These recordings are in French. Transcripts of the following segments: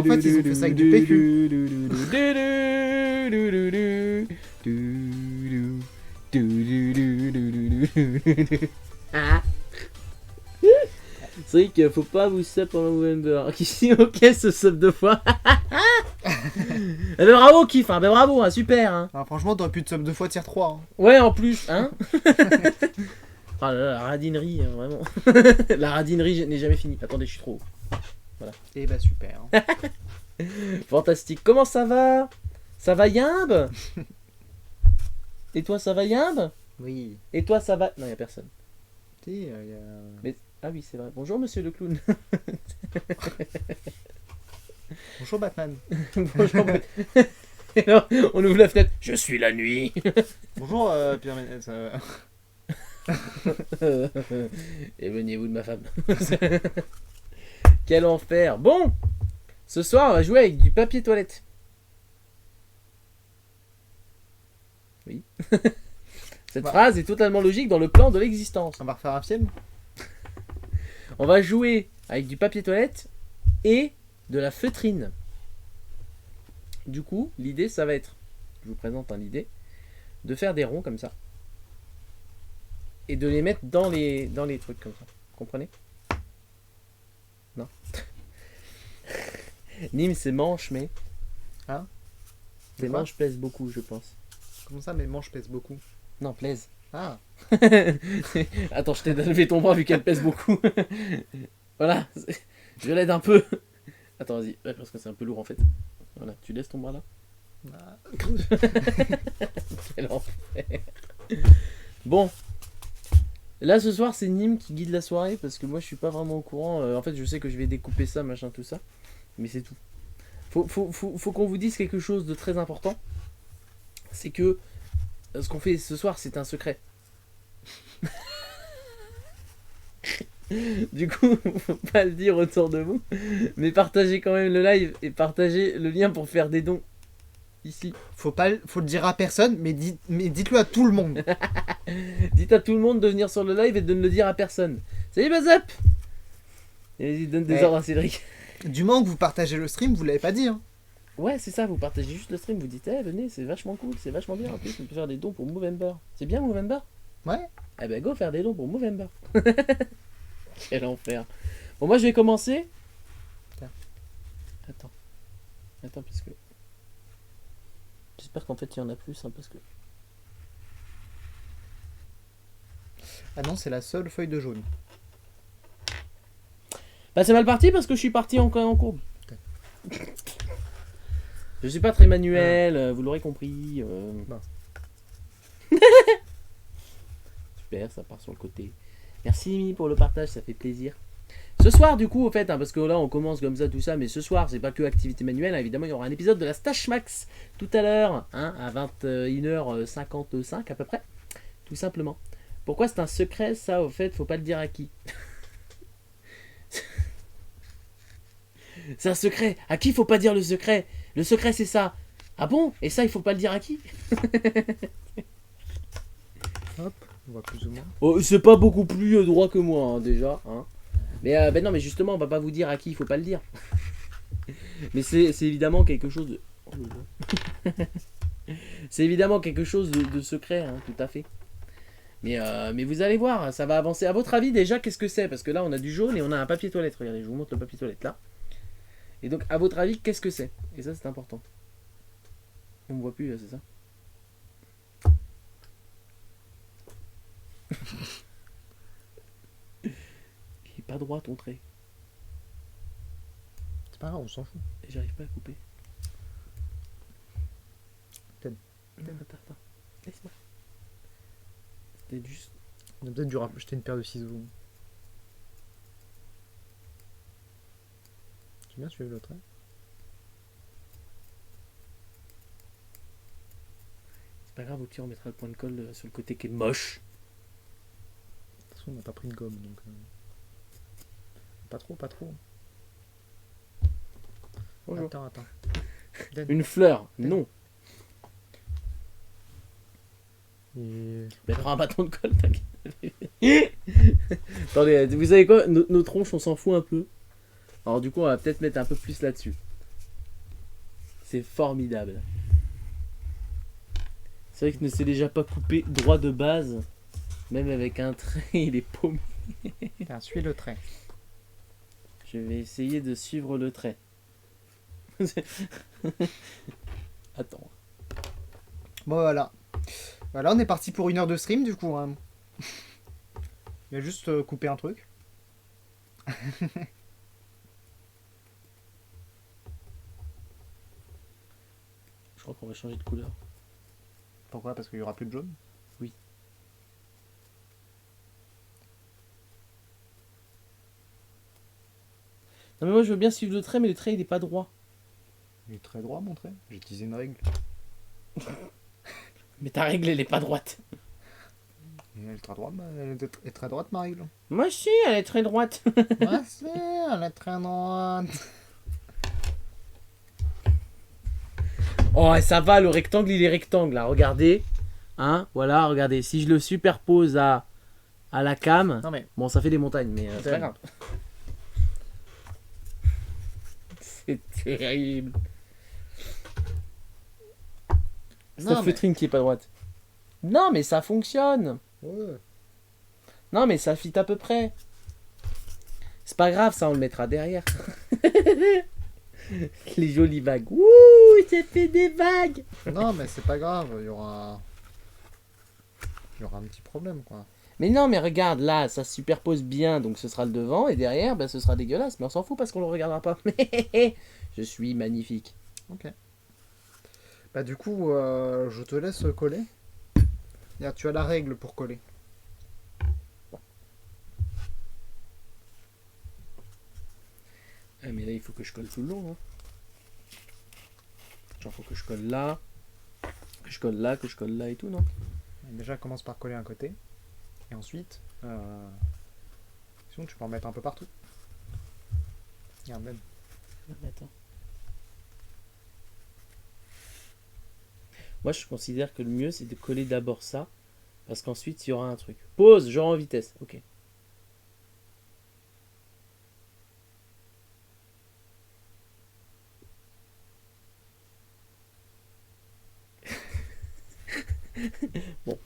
En fait, ils ont fait ça avec du PQ. C'est vrai qu'il faut pas vous sub pendant Movember. Ici, ok, ce sub 2 fois. Eh ben bravo, Kiff, hein. Ben bravo, hein, super. Hein. Ah, franchement, t'aurais pu te sub 2 fois tier 3. Hein. Ouais, en plus, hein. Ah là là, la radinerie, hein, vraiment. La radinerie n'est jamais finie. Attendez, je suis trop haut. Voilà. Et bah super. Fantastique. Comment ça va? Ça va Yimbe? Et toi, ça va Yimbe? Oui. Et toi, ça va? Non, y a personne. Si, Mais... Ah oui, c'est vrai. Bonjour, monsieur le clown. Bonjour Batman. Bonjour. Et là, on ouvre la fenêtre. Je suis la nuit. Bonjour Pierre Ménez. Éloignez-vous de ma femme. Quel enfer. Bon, ce soir, on va jouer avec du papier toilette. Oui. Cette phrase est totalement logique dans le plan de l'existence. On va refaire un film. On va jouer avec du papier toilette et de la feutrine. Du coup, l'idée, ça va être, je vous présente l'idée, de faire des ronds comme ça. Et de les mettre dans les trucs comme ça. Vous comprenez? Non. Nîmes, c'est manche, mais... Hein? Les manches plaisent beaucoup, je pense. Comment ça, mes manches pèsent beaucoup? Non, plaisent. Ah. Attends, je t'ai levé ton bras vu qu'elle pèse beaucoup. Voilà. Je l'aide un peu. Attends, vas-y. Ouais, parce que c'est un peu lourd en fait. Voilà, tu laisses ton bras là. Ah. Quel enfer. Bon. Là ce soir c'est Nîmes qui guide la soirée parce que moi je suis pas vraiment au courant. En fait je sais que je vais découper ça, machin, tout ça. Mais c'est tout. Faut qu'on vous dise quelque chose de très important. C'est que ce qu'on fait ce soir c'est un secret. Du coup, faut pas le dire autour de vous. Mais partagez quand même le live et partagez le lien pour faire des dons. Ici. Faut le dire à personne, mais dites-le à tout le monde. Dites à tout le monde de venir sur le live et de ne le dire à personne. Salut Bazap. Et vas-y, donne des ordres à Cédric. Du moment que vous partagez le stream, vous l'avez pas dit. Hein. Ouais, c'est ça, vous partagez juste le stream, vous dites, venez, c'est vachement cool, c'est vachement bien. En plus, on peut faire des dons pour Movember. C'est bien Movember? Ouais. Eh ben, go faire des dons pour Movember. Quel enfer. Bon, moi, je vais commencer. Tiens. Attends, parce que... J'espère qu'en fait, il y en a plus, hein, parce que... Ah non, c'est la seule feuille de jaune. Bah, c'est mal parti parce que je suis parti en courbe. Je suis pas très manuel, vous l'aurez compris. Bon. Super, ça part sur le côté. Merci Mimi pour le partage, ça fait plaisir. Ce soir du coup au fait, hein, parce que là on commence comme ça tout ça, mais ce soir c'est pas que activité manuelle, hein, évidemment il y aura un épisode de la Stache Max tout à l'heure, hein, à 21h55 à peu près, tout simplement. Pourquoi c'est un secret ça au fait, faut pas le dire à qui. C'est un secret, à qui faut pas dire le secret? Le secret c'est ça. Ah bon? Et ça il faut pas le dire à qui? Hop, on voit plus ou moins. Oh, c'est pas beaucoup plus droit que moi hein, déjà. Hein. Mais ben non, mais justement, on va pas vous dire à qui il faut pas le dire. Mais c'est évidemment quelque chose de. C'est évidemment quelque chose de secret, hein, tout à fait. Mais vous allez voir, ça va avancer. À votre avis, déjà, qu'est-ce que c'est? Parce que là, on a du jaune et on a un papier toilette. Regardez, je vous montre le papier toilette là. Et donc, à votre avis, qu'est-ce que c'est? Et ça, c'est important. On me voit plus, là, c'est ça? Il est pas droit, ton trait. C'est pas grave, on s'en fout. Et j'arrive pas à couper. Ted. Non, attends. Laisse-moi. C'était juste... On a peut-être dû racheter une paire de ciseaux. Tu viens suivre le trait? C'est pas grave, au pire, on mettra le point de colle sur le côté qui est moche. De toute façon, on n'a pas pris de gomme, donc... Pas trop, pas trop. Bonjour. Attends. Une fleur, non. Et... Mais prends un bâton de colle, t'inquiète. Attendez, vous savez quoi? Nos tronches, on s'en fout un peu. Alors du coup, on va peut-être mettre un peu plus là-dessus. C'est formidable. C'est vrai que ne s'est déjà pas coupé droit de base. Même avec un trait, il est paumé. Tiens, suis le trait. Je vais essayer de suivre le trait. Attends. Bon, voilà. Voilà, on est parti pour 1 heure de stream, du coup. Hein. Il va juste couper un truc. Je crois qu'on va changer de couleur. Pourquoi? Parce qu'il y aura plus de jaune? Oui. Non mais moi je veux bien suivre le trait, mais le trait il est pas droit. Il est très droit, mon trait. J'ai utilisé une règle. Mais ta règle elle est pas droite. Et elle est très droite, est très droite, ma règle. Moi si, elle est très droite. Moi, si, elle est très droite. Oh, et ça va, le rectangle, il est rectangle, là, regardez. Hein, voilà, regardez. Si je le superpose à la cam, Non, mais bon, ça fait des montagnes, mais c'est pas grave. C'est terrible. C'est Non, ta mais- feutrine qui est pas droite. Non, mais ça fonctionne. ouais. Non, mais ça fit à peu près. C'est pas grave, ça, on le mettra derrière. Les jolies vagues. Ouh, ça fait des vagues. Non, mais c'est pas grave, il y aura un petit problème, quoi. Mais non, mais regarde, là, ça se superpose bien, donc ce sera le devant, et derrière, ben, ce sera dégueulasse. Mais on s'en fout parce qu'on le regardera pas. Je suis magnifique. Ok. Bah, du coup, je te laisse coller. Regarde, tu as la règle pour coller. Ah, mais là, il faut que je colle tout le long. Hein. Genre, faut que je colle là, que je colle là, que je colle là et tout, non? Déjà, commence par coller un côté. Et ensuite, sinon, tu peux en mettre un peu partout. Regarde, même. Attends. Moi, je considère que le mieux, c'est de coller d'abord ça, parce qu'ensuite, il y aura un truc. Pause, genre en vitesse. Ok. Bon,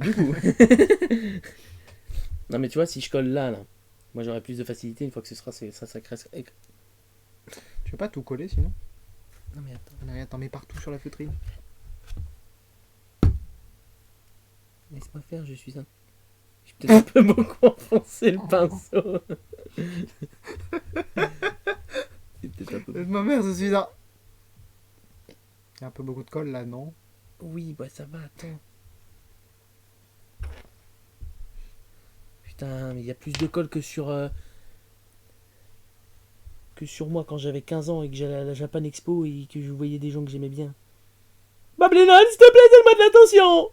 du coup. Non, mais tu vois, si je colle là, moi j'aurai plus de facilité une fois que ce sera ça crée. Tu veux pas tout coller, sinon? Non, mais attends. Regarde, t'en mets partout sur la feutrine. Laisse-moi faire, je suis un. J'ai peut-être un peu beaucoup enfoncé le pinceau. C'est peut-être un peu. Ma mère, je suis là. Il y a un peu beaucoup de colle, là, non? Oui, bah ça va, attends. Putain, mais il y a plus de colle que sur moi quand j'avais 15 ans et que j'allais à la Japan Expo et que je voyais des gens que j'aimais bien. Bablénol, s'il te plaît, donne-moi de l'attention.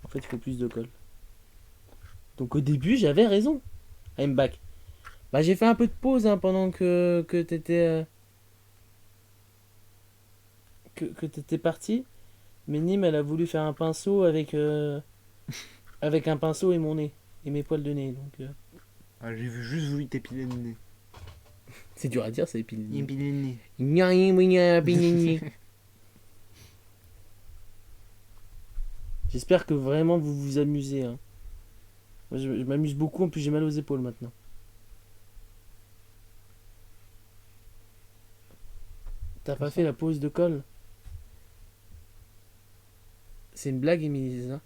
En fait, il faut plus de colle. Donc au début, j'avais raison. I'm back. Bah j'ai fait un peu de pause hein, pendant que t'étais que t'étais parti. Mais Nîmes, elle a voulu faire un pinceau avec avec un pinceau et mon nez et mes poils de nez. Donc Ah, j'ai juste voulu t'épiler le nez. c'est dur à dire, c'est épile. Épiler le nez. J'espère que vraiment vous vous amusez. Hein. Moi, je m'amuse beaucoup, en plus j'ai mal aux épaules maintenant. T'as pas fait la pause de colle? C'est une blague, Émilie, ça?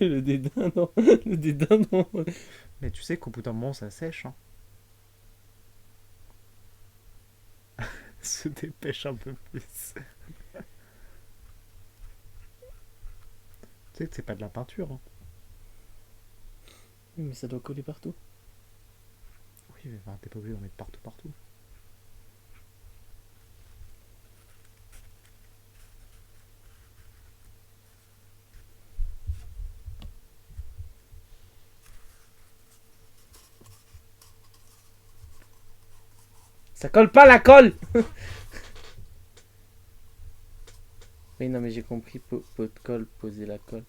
Le dédain, non. Le dédain, non. Mais tu sais qu'au bout d'un moment, ça sèche. Hein. Se dépêche un peu plus. Tu sais que c'est pas de la peinture. Hein. Mais ça doit coller partout. Oui, mais enfin, t'es pas obligé d'en mettre partout, partout. Ça colle pas la colle. Oui, non, mais j'ai compris. Pot de colle, poser la colle.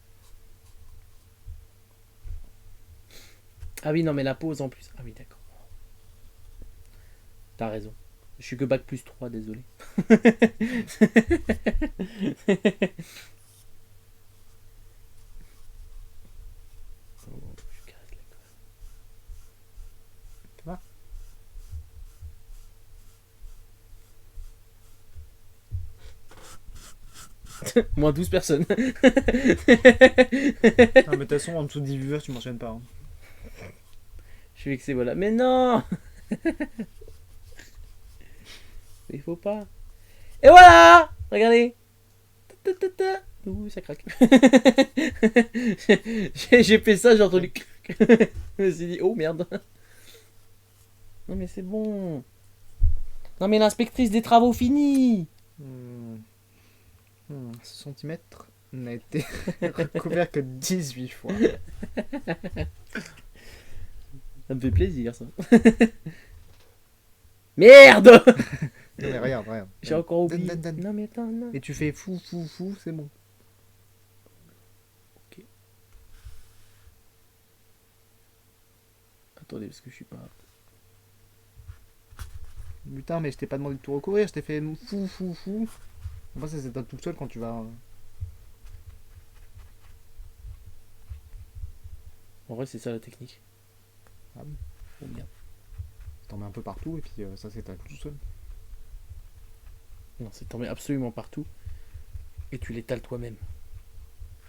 Ah oui, non, mais la pose en plus. Ah oui, d'accord. T'as raison. Je suis que bac plus 3, désolé. Oh, je caresse la Ça va? colle. Moins 12 personnes. Ah, mais de toute façon, en dessous de 10 viewers, tu mentionnes pas. Hein. Je suis vexé, voilà. Mais non. Il faut pas. Et voilà. Regardez. Ouh, ça craque. J'ai fait ça, j'ai entendu. Je me suis dit, oh merde. Non mais c'est bon. Non mais l'inspectrice des travaux finis. Ce centimètre n'a été recouvert que 18 fois. Ça me fait plaisir ça. Merde. Non mais regarde. J'ai encore oublié. Dan. Non mais attends, non. Et tu fais fou, c'est bon. Ok. Attendez parce que je suis pas... Putain, mais je t'ai pas demandé de tout recouvrir, je t'ai fait fou. Moi, ça s'éteint tout seul quand tu vas... En vrai c'est ça la technique. Ah bon. Oh merde. T'en mets un peu partout et puis ça s'éteint tout seul. Non, c'est t'en mets absolument partout. Et tu l'étales toi-même.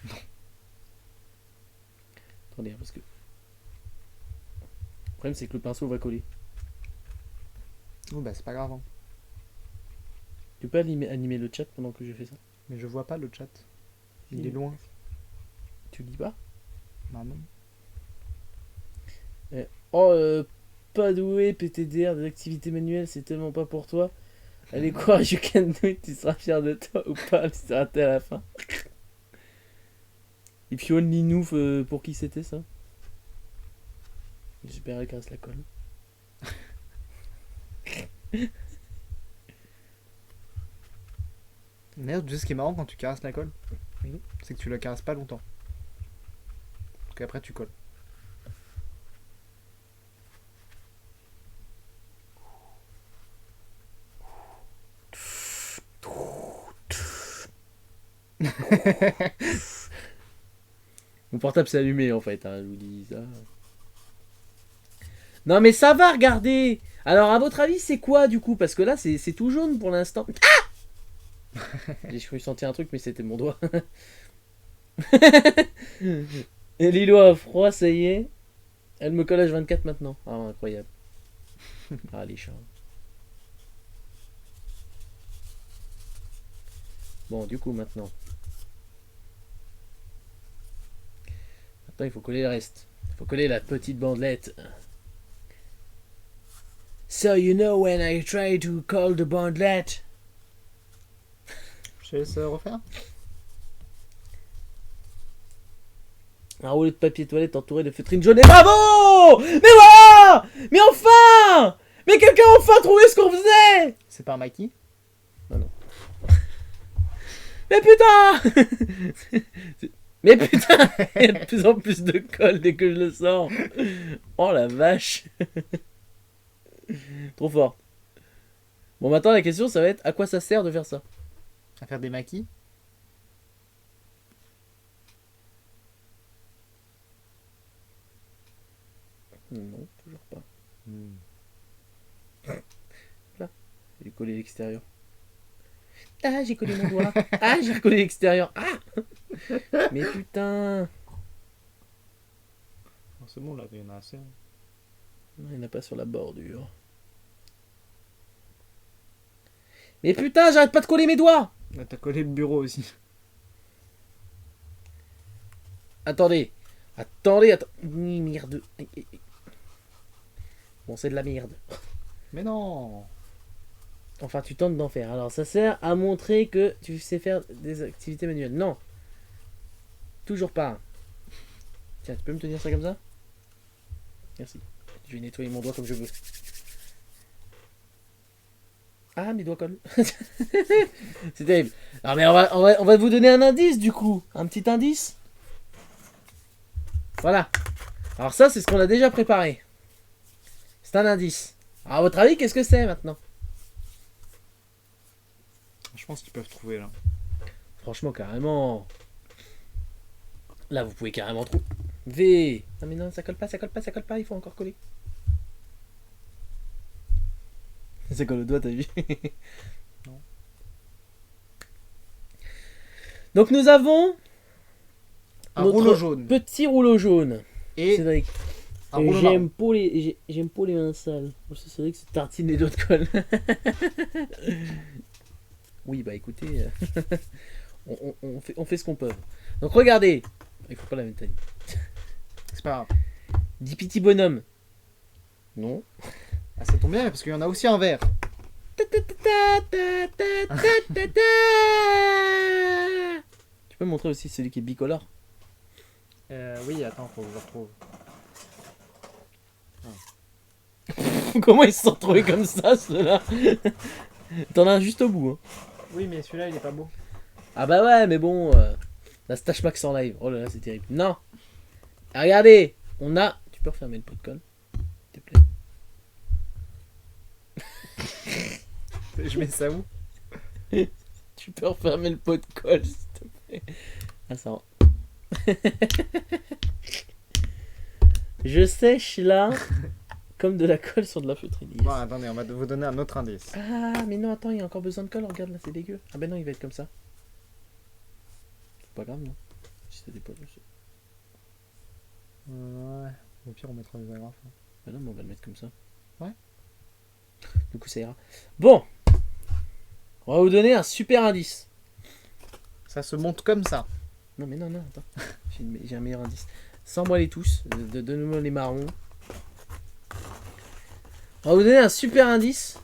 Non. Attendez, parce que... Le problème c'est que le pinceau va coller. Oh bah c'est pas grave. Hein. Tu peux animer le chat pendant que je fais ça? Mais je vois pas le chat. Il est loin. Tu lis pas? Bah non. Oh, pas doué, PTDR, des activités manuelles, c'est tellement pas pour toi. Allez, courage, you can do it, tu seras fier de toi ou pas, tu seras raté à la fin. If you only knew, pour qui c'était ça? J'espère qu'elle casse la colle. D'ailleurs, tu sais ce qui est marrant quand tu caresses la colle? Oui. C'est que tu la caresses pas longtemps. Parce qu'après tu colles. Mon portable s'est allumé en fait, hein, je vous dis ça. Non mais ça va, regardez. Alors à votre avis c'est quoi du coup? Parce que là c'est tout jaune pour l'instant. Ah, j'ai cru sentir un truc mais c'était mon doigt. Et Lilo a froid, ça y est. Elle me colle H24 maintenant. Ah incroyable. Ah les chats. Bon du coup maintenant. Maintenant il faut coller le reste. Il faut coller la petite bandelette. So you know when I try to call the bandelette. Je te laisse refaire. Un rouleau de papier toilette entouré de feutrine jaune et bravo! Mais voilà! Mais enfin! Mais quelqu'un a enfin trouvé ce qu'on faisait! C'est pas un Mikey? Non. Mais putain! Mais putain! Il y a de plus en plus de colle dès que je le sors. Oh la vache! Trop fort. Bon maintenant la question ça va être à quoi ça sert de faire ça? À faire des maquis. Non, toujours pas. Hmm. J'ai collé l'extérieur. Ah, j'ai collé mon doigt. Ah, j'ai recollé l'extérieur. Ah. Mais putain. Oh, c'est bon, là, il y en a assez. Non, il n'y en a pas sur la bordure. Mais putain, j'arrête pas de coller mes doigts. Là, t'as collé le bureau aussi. Attendez. Attendez. Merde. Bon, c'est de la merde. Mais non. Enfin, tu tentes d'en faire. Alors, ça sert à montrer que tu sais faire des activités manuelles. Non. Toujours pas. Tiens, tu peux me tenir ça comme ça? Merci. Je vais nettoyer mon doigt comme je veux. Ah, mes doigts collent. C'est terrible. Alors, mais on va vous donner un indice du coup. Un petit indice. Voilà. Alors ça, c'est ce qu'on a déjà préparé. C'est un indice. Alors, à votre avis, qu'est-ce que c'est maintenant? Je pense qu'ils peuvent trouver là. Franchement, carrément. Là, vous pouvez carrément trouver. V. Non, mais non, ça colle pas, ça colle pas, ça colle pas. Il faut encore coller. Ça colle au doigt, t'as vu? Non. Donc, nous avons Un notre rouleau jaune. petit rouleau jaune. Et Cédric. un rouleau marron. J'aime pas les mains sales. C'est vrai que c'est tartine les doigts de colle. Oui, bah écoutez, on fait ce qu'on peut. Donc regardez. Il faut pas la même taille. C'est pas grave. 10 petits bonhommes. Non. Ah, ça tombe bien parce qu'il y en a aussi un vert. Tu peux montrer aussi celui qui est bicolore? Oui, attends, faut que je le retrouve. Comment ils se sont retrouvés comme ça, ceux-là? T'en as un juste au bout. Hein. Oui, mais celui-là, il est pas beau. Ah bah ouais, mais bon, la Stash Max en live. Oh là là, c'est terrible. Non. Regardez, on a... Tu peux refermer le pot de colle, s'il te plaît? Je mets ça où? Tu peux refermer le pot de colle, s'il te plaît? Ah, ça va. Je sèche là comme de la colle sur de la feutrine. Yes. Bon, attendez, on va vous donner un autre indice. Ah, mais non, attends, il y a encore besoin de colle. Regarde là, c'est dégueu. Ah, ben non, il va être comme ça. C'est pas grave, non? Si ça dépose, je sais. Ouais. Au pire, on mettra des agrafes. Ben non, mais on va le mettre comme ça. Ouais. Du coup, ça ira. Bon, on va vous donner un super indice. Ça se monte comme ça. Non, mais non, attends. J'ai un meilleur indice. Sans moi les tous, donne-moi les marrons. On va vous donner un super indice,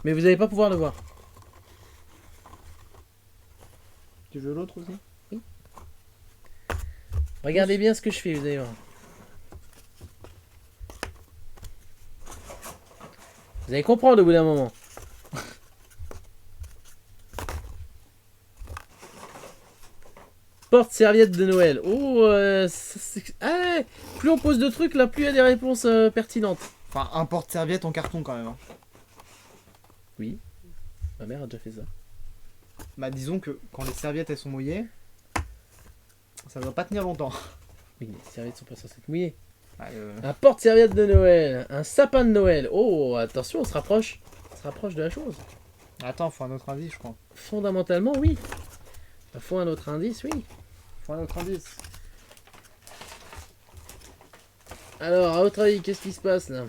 mais vous n'allez pas pouvoir le voir. Tu veux l'autre aussi? Oui. Regardez bien ce que je fais, vous allez voir. Vous allez comprendre au bout d'un moment. Porte-serviette de Noël. Oh, plus on pose de trucs, là, plus il y a des réponses pertinentes. Enfin, un porte-serviette en carton quand même. Hein. Oui, ma mère a déjà fait ça. Bah, disons que quand les serviettes elles sont mouillées, ça va pas tenir longtemps. Oui, les serviettes sont pas censées être mouillées. Ah, Un porte-serviette de Noël, un sapin de Noël. Oh, attention, on se rapproche. On se rapproche de la chose. Attends, faut un autre indice, je crois. Fondamentalement, oui. Il faut un autre indice, oui. Faut un autre indice. Alors, à votre avis, qu'est-ce qui se passe là?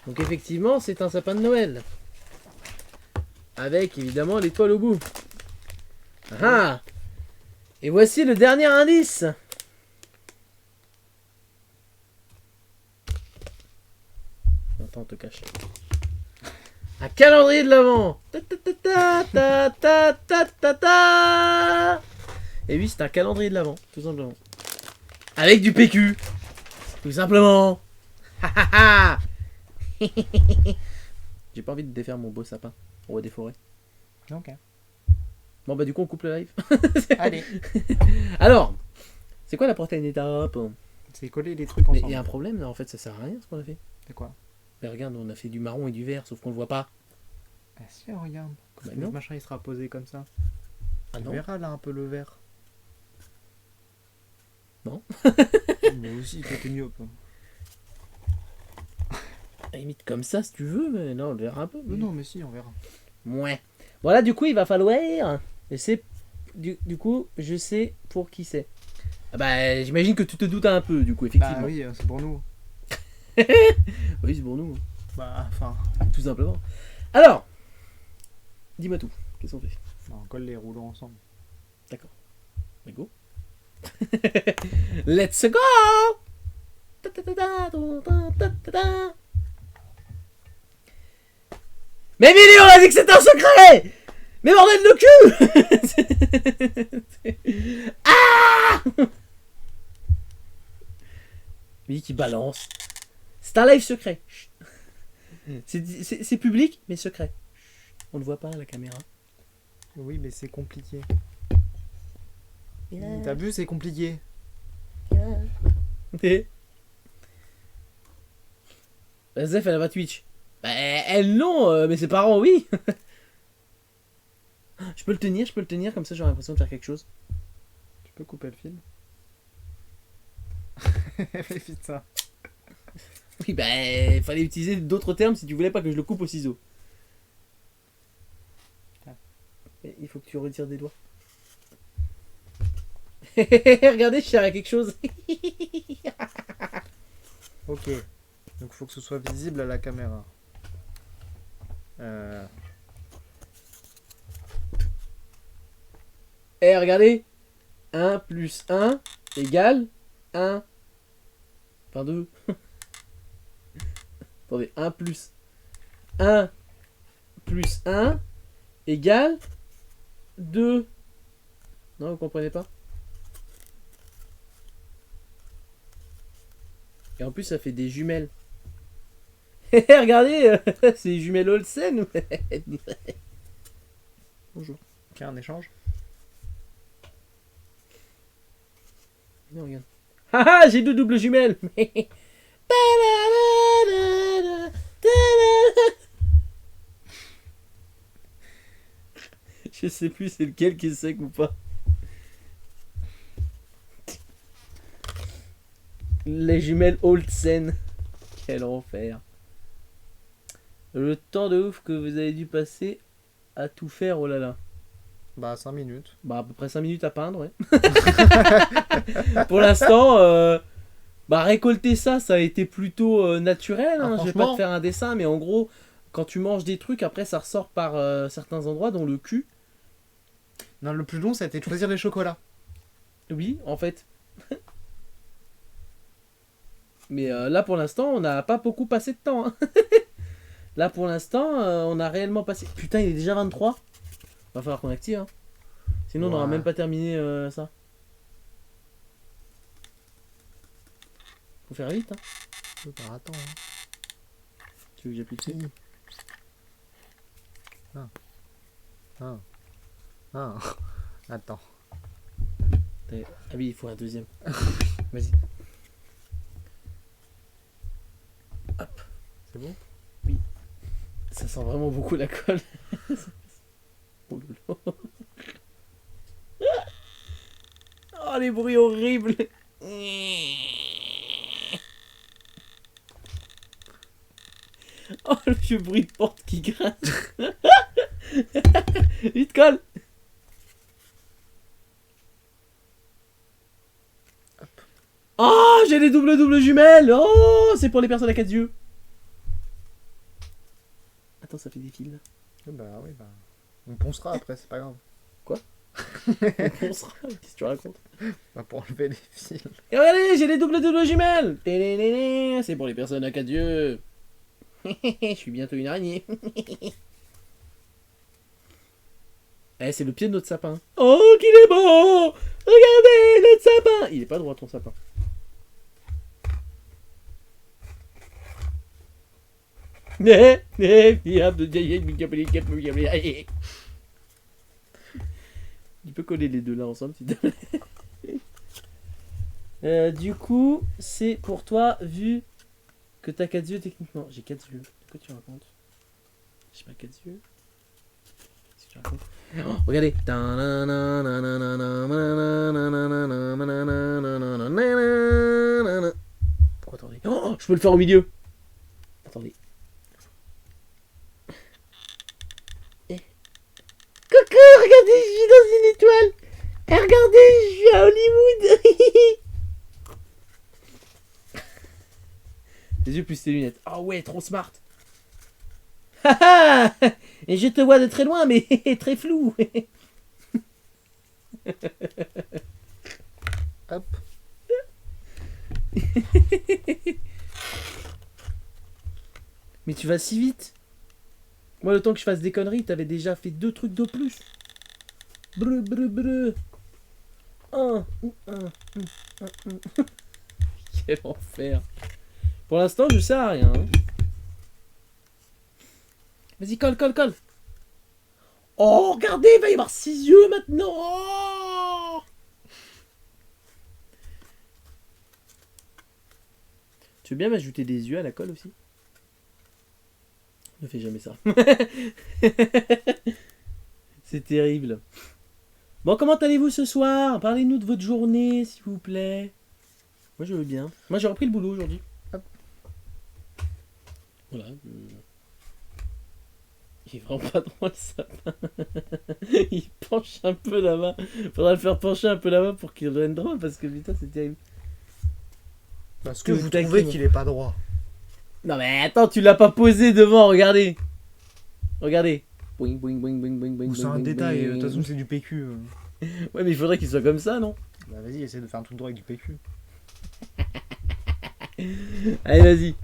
Donc effectivement, c'est un sapin de Noël. Avec évidemment l'étoile au bout. Ah! Et voici le dernier indice. Attends, on te cache. Un calendrier de l'Avent. Et oui, c'est un calendrier de l'Avent, tout simplement. Avec du PQ. Tout simplement. J'ai pas envie de défaire mon beau sapin. On va déforer. Ok. Bon bah du coup on coupe le live. Allez. Alors, c'est quoi la prochaine étape? C'est coller les trucs Mais ensemble. il y a un problème là, en fait ça sert à rien ce qu'on a fait. C'est quoi? Mais regarde, on a fait du marron et du vert, sauf qu'on le voit pas. Ah si, regarde. Quand Bah le non. machin il sera posé comme ça. Ah Tu non. verras là un peu le vert. Non. Mais aussi, toi t'es myope. À la limite comme ça si tu veux, mais non, on le verra un peu. Non, mais si, on verra. Ouais. Voilà, du coup, il va falloir. Et c'est. Du coup, je sais pour qui c'est. Ah bah, j'imagine que tu te doutes un peu, du coup, effectivement. Bah oui, c'est pour nous. Oui, c'est pour nous, Bah, enfin. tout simplement. Alors, dis-moi tout. Qu'est-ce qu'on fait? On colle les rouleaux ensemble. D'accord. Mais go. Let's go! Mais Billy, on a dit que c'était un secret! Mais bordel de cul! Ah! Billy qui balance. C'est un live secret. Chut. C'est public, mais secret. Chut. On le voit pas à la caméra. Oui, mais c'est compliqué. T'as vu, c'est compliqué. Zef, elle a pas Twitch. Bah, elle non, mais ses parents oui. Je peux le tenir, comme ça j'aurai l'impression de faire quelque chose. Tu peux couper le fil. Vite ça. Oui, bah, il fallait utiliser d'autres termes si tu voulais pas que je le coupe au ciseau. Et il faut que tu retires des doigts. Regardez, je sers à quelque chose. Ok. Donc faut que ce soit visible à la caméra. Eh, regardez. 1 plus 1 égale 1. Enfin 2. Attendez, 1 plus 1 plus 1 égale 2. Non, vous comprenez pas? Et en plus, ça fait des jumelles. Regardez, c'est des jumelles Olsen. Bonjour. Ok, un échange. Non, regarde. Haha, j'ai 2 doubles jumelles. Je sais plus c'est lequel qui est sec ou pas. Les jumelles Olsen. Quel enfer. Le temps de ouf que vous avez dû passer à tout faire, oh là là. Bah 5 minutes. Bah à peu près 5 minutes à peindre, ouais. Pour l'instant, bah récolter ça, ça a été plutôt naturel. Hein. Ah, Je vais pas te faire un dessin, mais en gros, quand tu manges des trucs, après ça ressort par certains endroits, dont le cul. Non, le plus long, ça a été de choisir les chocolats. Oui, en fait. Mais là, pour l'instant, on n'a pas beaucoup passé de temps. Hein. Là, pour l'instant, on a réellement passé... Putain, il est déjà 23. Va falloir qu'on active. Hein. Sinon, on n'aura Ouais. même pas terminé ça. Faut faire vite. Hein. Bah attends. Hein. Tu veux que j'appuie dessus? Attends. Ah oui, il faut un deuxième. Vas-y. Hop. C'est bon? Ça sent vraiment beaucoup la colle. Oh lolo. Oh, les bruits horribles. Oh, le vieux bruit de porte qui grince. Vite, colle. Oh, j'ai les doubles jumelles. Oh, c'est pour les personnes à 4 yeux. Attends, ça fait des fils là. Bah oui, bah. On poncera après, c'est pas grave. On sera. Qu'est-ce que tu racontes? Bah pour enlever les fils. Et regardez, j'ai les doubles jumelles. Téléléné, c'est pour les personnes à 4 yeux. Je suis bientôt une araignée. Eh, c'est le pied de notre sapin. Oh, qu'il est beau! Regardez, notre sapin! Il est pas droit ton sapin. Tu peux coller les deux là ensemble, s'il te plaît. Du coup, c'est pour toi, vu que t'as 4 yeux techniquement. J'ai 4 yeux. De quoi tu racontes? J'ai pas 4 yeux. tu racontes. Oh, regardez. Oh, attendez. Oh, je peux le faire au milieu. Attendez. Coucou, regardez, je suis dans une étoile. Et regardez, je suis à Hollywood. Tes yeux plus tes lunettes. Oh ouais, trop smart. Et je te vois de très loin, mais très flou. Hop. Mais tu vas si vite. Moi, le temps que je fasse des conneries, t'avais déjà fait 2 trucs de plus. Breu, breu, breu. Quel enfer. Pour l'instant, je sers à rien. Hein. Vas-y, colle, colle, colle. Oh, regardez, il va y avoir 6 yeux maintenant. Oh, tu veux bien m'ajouter des yeux à la colle aussi? Ne fais jamais ça. C'est terrible. Bon, comment allez-vous ce soir? Parlez-nous de votre journée, s'il vous plaît. Moi, je veux bien. Moi, j'ai repris le boulot aujourd'hui. Hop. Voilà. Il est vraiment pas droit le sapin. Il penche un peu là-bas. Faudra le faire pencher un peu là-bas pour qu'il revienne droit parce que putain, c'est terrible. Parce que vous trouvez qu'il est pas droit. Non mais attends, tu l'as pas posé devant, regardez. Regardez. Boing, boing, boing, boing, boing, boing, Ou c'est un boing, détail, de boing. toute façon c'est du PQ. Ouais, mais il faudrait qu'il soit comme ça, non? Bah vas-y, essaie de faire un truc droit avec du PQ. Allez, vas-y.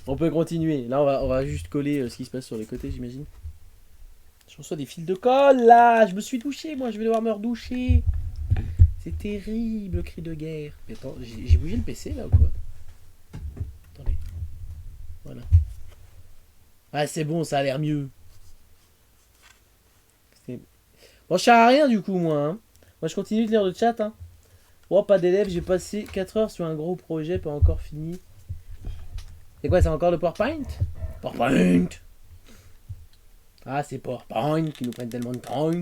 On peut continuer. Là, on va juste coller ce qui se passe sur les côtés, j'imagine. Je reçois des fils de colle, là. Je me suis douché, moi. Je vais devoir me redoucher. C'est terrible, cri de guerre. Mais attends, j'ai bougé le PC, là, ou quoi? Attendez. Voilà. Ah, c'est bon, ça a l'air mieux. Bon, je sers à rien, du coup, moi. Hein. Moi, je continue de lire le chat. Hein. Oh, pas d'élèves. J'ai passé 4 heures sur un gros projet, pas encore fini. C'est quoi, c'est encore le PowerPoint? PowerPoint. Ah, c'est PowerPoint qui nous prennent tellement de temps. Tu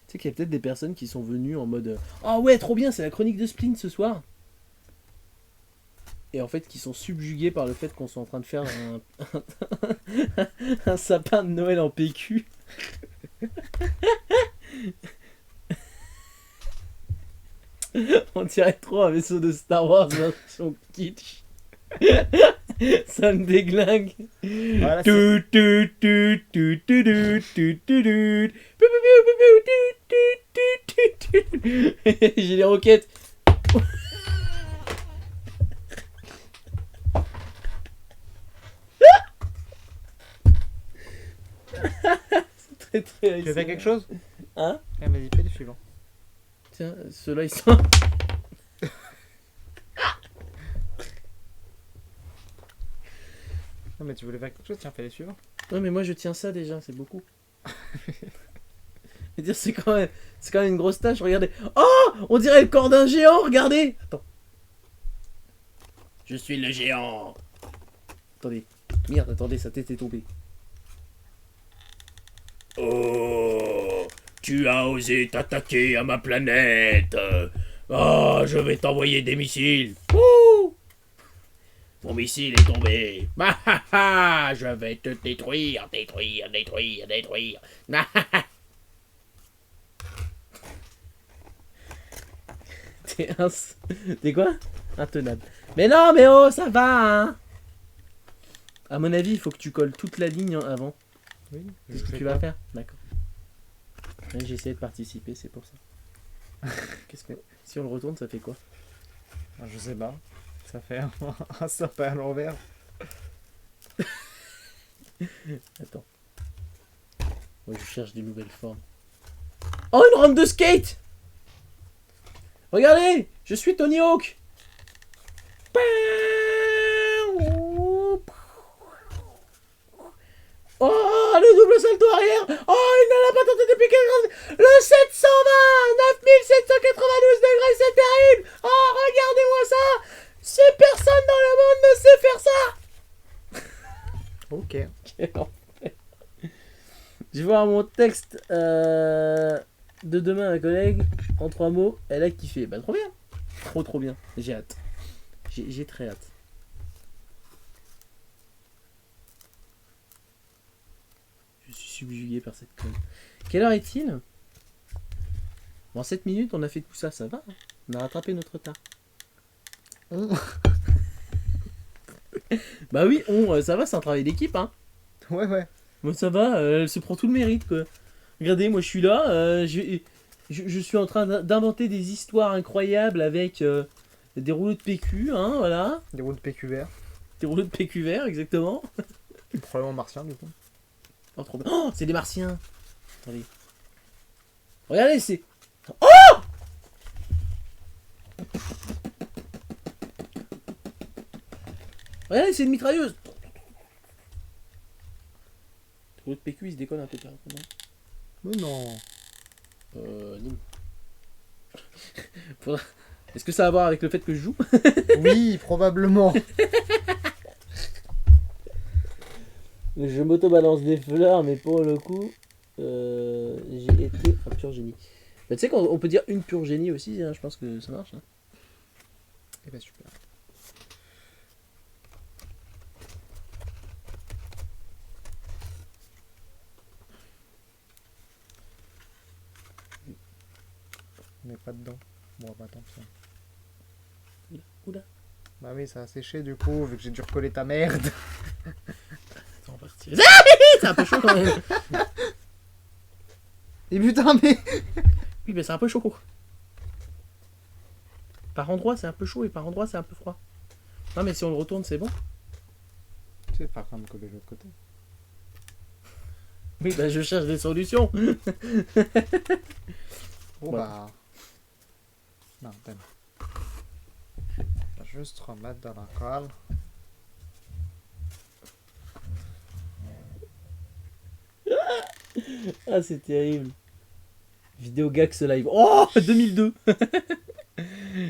sais qu'il y a peut-être des personnes qui sont venues en mode ah ouais, trop bien, c'est la chronique de Splint ce soir. Et en fait, qui sont subjugués par le fait qu'on soit en train de faire un sapin de Noël en PQ. On dirait trop un vaisseau de Star Wars version kitsch. Ça me déglingue. Voilà, j'ai les roquettes. C'est très très. tu veux faire quelque chose? Hein? Ah, vas-y, fais le suivant. Tiens, ceux-là ils sont. Non, mais tu voulais faire quelque chose? Tiens, fais les suivants. Non, mais moi je tiens ça déjà, c'est beaucoup. Je veux dire, c'est quand même une grosse tâche, regardez. Oh, on dirait le corps d'un géant, regardez. Attends. Je suis le géant. Attendez. Merde, attendez, sa tête est tombée. Oh, tu as osé t'attaquer à ma planète. Oh, je vais t'envoyer des missiles. Ouh. Mon missile est tombé. Ah, ah, ah, je vais te détruire, détruire, détruire, détruire. Ah, ah, ah. T'es quoi? Intenable. Mais non, mais oh, ça va, hein. À mon avis, il faut que tu colles toute la ligne avant. Oui, C'est ce que tu vas faire? D'accord. Ouais, j'ai essayé de participer, c'est pour ça. Qu'est-ce que... Si on le retourne, ça fait quoi? Ah, je sais pas. Ça fait un sapin à l'envers. Attends. Ouais, je cherche des nouvelles formes. Oh, une rampe de skate! Regardez! Je suis Tony Hawk! Oh, le double salto arrière! Oh, il ne l'a pas tenté depuis quelque... Le 720! 9792 degrés, c'est terrible! Oh, regardez-moi ça! Si personne dans le monde ne sait faire ça! Ok. Quel enfer. Je vais voir mon texte de demain à ma collègue. En 3 mots, elle a kiffé. Bah trop bien. Trop bien. J'ai hâte. J'ai très hâte. Je suis subjugué par cette conne. Quelle heure est-il? Bon, en 7 minutes, on a fait tout ça, ça va. Hein, on a rattrapé notre retard. Bah oui, ça va, c'est un travail d'équipe, hein. Ouais. Moi, ça va, elle se prend tout le mérite, quoi. Regardez, moi, je suis là, je suis en train d'inventer des histoires incroyables avec des rouleaux de PQ, hein, voilà. Des roues de PQ vert. Des rouleaux de PQ vert, exactement. Probablement martien, du coup. Oh, trop bien. Oh, c'est des martiens. Attendez. Regardez, c'est... Regardez, c'est une mitrailleuse. Rouleau de PQ, il se déconne un peu, par contre, hein. Mais non. Non. Est-ce que ça a à voir avec le fait que je joue? Oui, probablement. Je m'auto-balance des fleurs, mais pour le coup, j'ai été un pur génie. Bah, tu sais qu'on peut dire une pure génie aussi, hein, je pense que ça marche. Hein. Eh ben super. On n'est pas dedans. Bon, bah tant pis. Oula. Bah oui, ça a séché du coup, vu que j'ai dû recoller ta merde. Attends, on va retirer. Ah, c'est un peu chaud quand même. Et putain, mais... Oui, mais c'est un peu chaud. Par endroit, c'est un peu chaud et par endroit, c'est un peu froid. Non, mais si on le retourne, c'est bon. Tu sais, par contre, coller de l'autre côté. Oui, bah je cherche des solutions. Bon Ouais. bah... Non, t'aimes. On va juste remettre dans la colle. Ah, c'est terrible. Vidéo Gax live. Oh, 2002.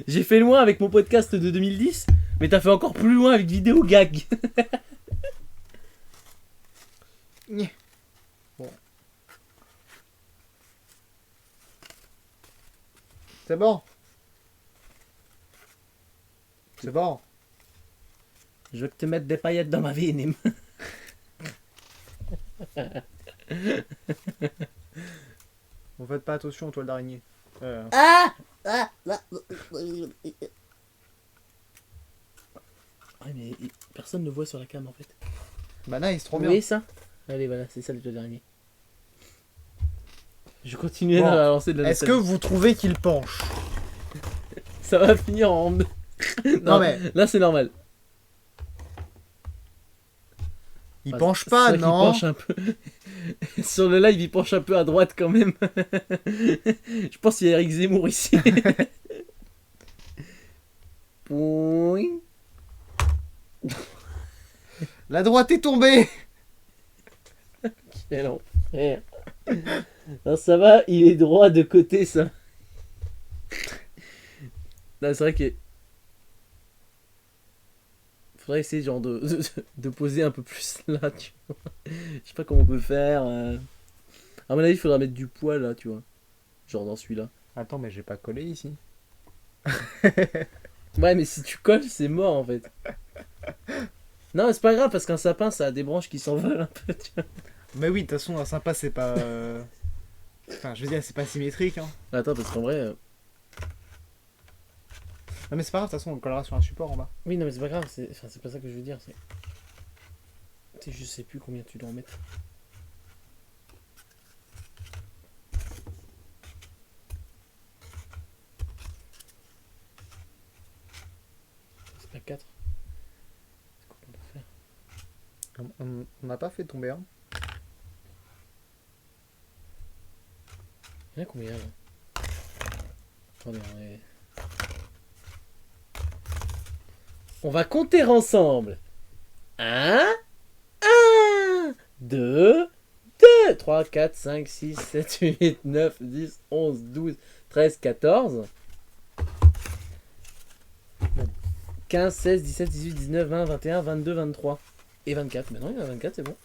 J'ai fait loin avec mon podcast de 2010, mais t'as fait encore plus loin avec Vidéo Gag. Bon. C'est bon. C'est bon. Je veux que tu mettes des paillettes dans ma vie, Nim. Vous faites pas attention aux toiles d'araignée. Ouais, mais personne ne voit sur la cam en fait. Bah nice, trop Vous bien. voyez ça? Allez, voilà, c'est ça le dernier. Je continue Bon. à lancer de la Est-ce que nostalgie. vous trouvez qu'il penche? Ça va finir en... Non mais, Là, c'est normal. il Enfin, penche c'est pas, vrai qu'il non? penche un peu. Sur le live, il penche un peu à droite quand même. Je pense qu'il y a Eric Zemmour ici. Pouing. La droite est tombée. Quel enfer. Non, ça va, il est droit de côté, ça. Non, c'est vrai que... Faudrait essayer genre de poser un peu plus là, tu vois. Je sais pas comment on peut faire. À mon avis, il faudra mettre du poids là, tu vois. Genre dans celui-là. Attends, mais j'ai pas collé ici. Ouais, mais si tu colles, c'est mort en fait. Non, mais c'est pas grave parce qu'un sapin, ça a des branches qui s'envolent un peu, tu vois. Mais oui, de toute façon, un sympa, c'est pas... Enfin, je veux dire, c'est pas symétrique, hein. Attends, parce qu'en vrai... Non mais c'est pas grave, de toute façon, on le collera sur un support en bas. Oui, non, mais c'est pas grave, c'est pas ça que je veux dire. Tu sais, je sais plus combien tu dois en mettre. C'est pas 4. C'est quoi qu'on peut faire? On n'a pas fait tomber un. Il y en a combien là? Attendez, on va compter ensemble. 1, 2, 3, 4, 5, 6, 7, 8, 9, 10, 11, 12, 13, 14, 15, 16, 17, 18, 19, 20, 21, 22, 23. Et 24. Mais non, il y en a 24, c'est bon.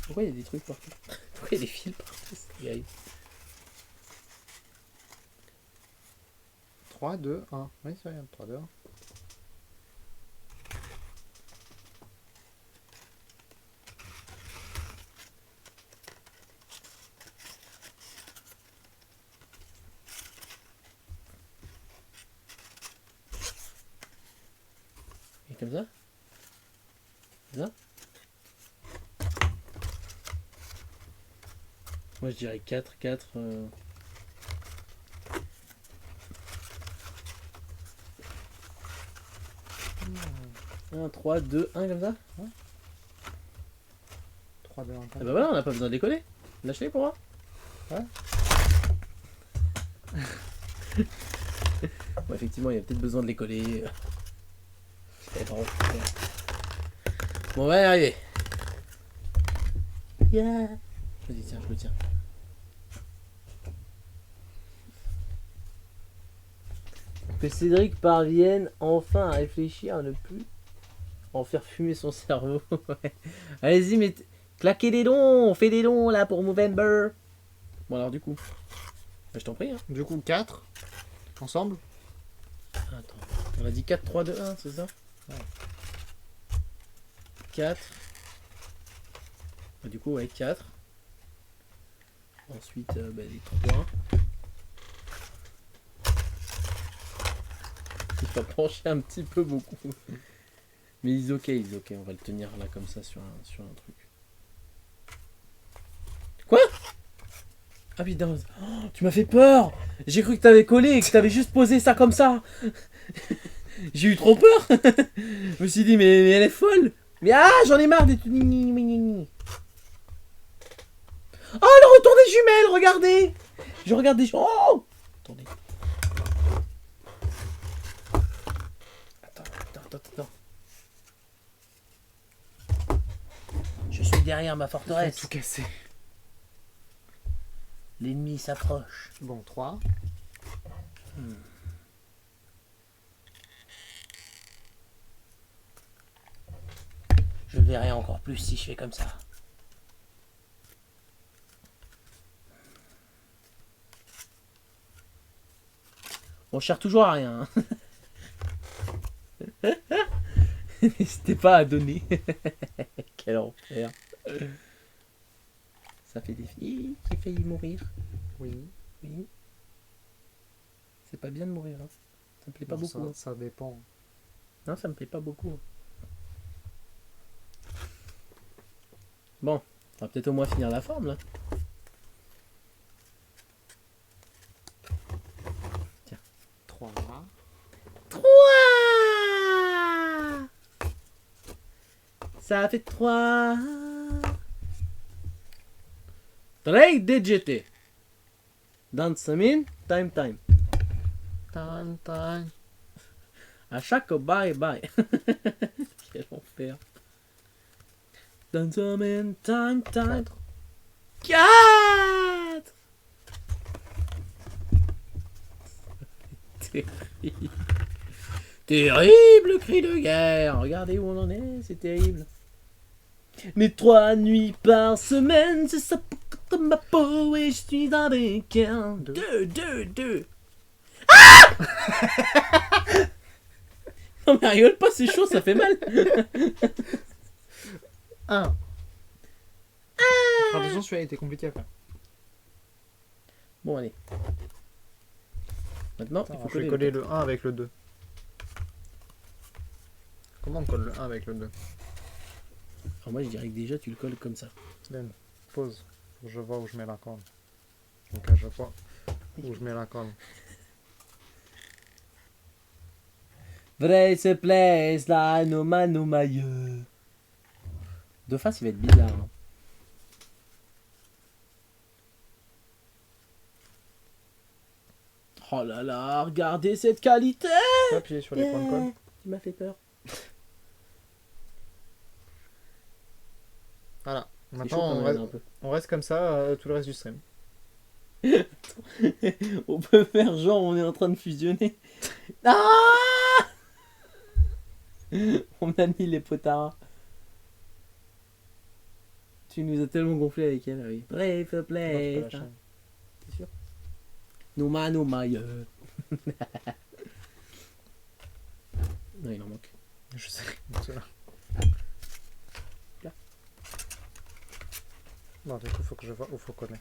Pourquoi il y a des trucs partout? Pourquoi il y a des fils partout? C'est terrible. 3, 2, 1. Oui, c'est rien. 3, 2, 1. Et comme ça? Comme ça? Moi je dirais 4, 4. 1, 3, 2, 1 comme ça? 3, 2, 1. Ah bah voilà, on n'a pas besoin de décoller. Lâche-les pour moi. Ouais. Bon, effectivement, il y a peut-être besoin de les coller. Bon, on va y arriver. Yeah. Vas-y, tiens, je le tiens. Que Cédric parvienne enfin à réfléchir, à ne plus en faire fumer son cerveau. Ouais. Allez-y, mais claquez des dons, on fait des dons là pour Movember. Bon, alors, du coup, bah, je t'en prie. Hein. Du coup, 4. Ensemble. Attends, on a dit 4, 3, 2, 1, c'est ça? Ouais. 4. Bah, du coup, ouais, 4. Ensuite, bah, les 3. Il va pencher un petit peu beaucoup. Mais ils ok, on va le tenir là comme ça sur un truc. Quoi? Ah putain, oh, tu m'as fait peur. J'ai cru que t'avais collé et que t'avais juste posé ça comme ça. J'ai eu trop peur. Je me suis dit, mais elle est folle. Mais ah, j'en ai marre des... Oh, le retour des jumelles, regardez. Je regarde des... Oh. Attendez. Attends. Je suis derrière ma forteresse. Tout cassé. L'ennemi s'approche. Bon, 3. Je le verrai encore plus si je fais comme ça. On cherche toujours à rien. Hein. N'hésitez pas à donner. Quel enfer. Ça fait des filles qui failli mourir. Oui. Oui. C'est pas bien de mourir. Hein. Ça me plaît pas Bon, beaucoup. Hein. ça dépend. Non, ça me plaît pas beaucoup. Hein. Bon, on va peut-être au moins finir la forme là. Tiens. 3. 3. Ça fait 3. 3 digiti. Dansamin, time. Time. À chaque bye. Quel enfer. Dansamin, time. 4. Terrible. Terrible cri de guerre. Regardez où on en est, c'est terrible. Mais 3 nuits par semaine, c'est ça pour ma peau et je suis avec un. 2. Ah. Non mais rigole pas, c'est chaud, ça fait mal. 1. Attention, celui-là était compliqué à faire. Bon allez. Maintenant, Attends, il faut je vais coller le 1 avec le 2. Comment on colle le 1 avec le 2? Alors moi je dirais que déjà tu le colles comme ça. Then, pause. Faut que je vois où je mets la corne. Donc à chaque fois où je mets la corne. Vrai se place là, no maille. De face il va être bizarre. Hein. Oh là là, regardez cette qualité. Tu peux appuyer sur les points de colle. Tu m'as fait peur. Voilà. C'est Maintenant, chaud quand même, un peu. on reste comme ça tout le reste du stream. On peut faire genre on est en train de fusionner. Ah On a mis les potards. Tu nous as tellement gonflé avec elle, oui. Brave the Non, tu peux place. lâcher. C'est sûr. Nouma, Nouma, yeah. Non, il en manque. Je sais. Donc, c'est là. Là. Bon, du coup, faut que je vois où faut coller.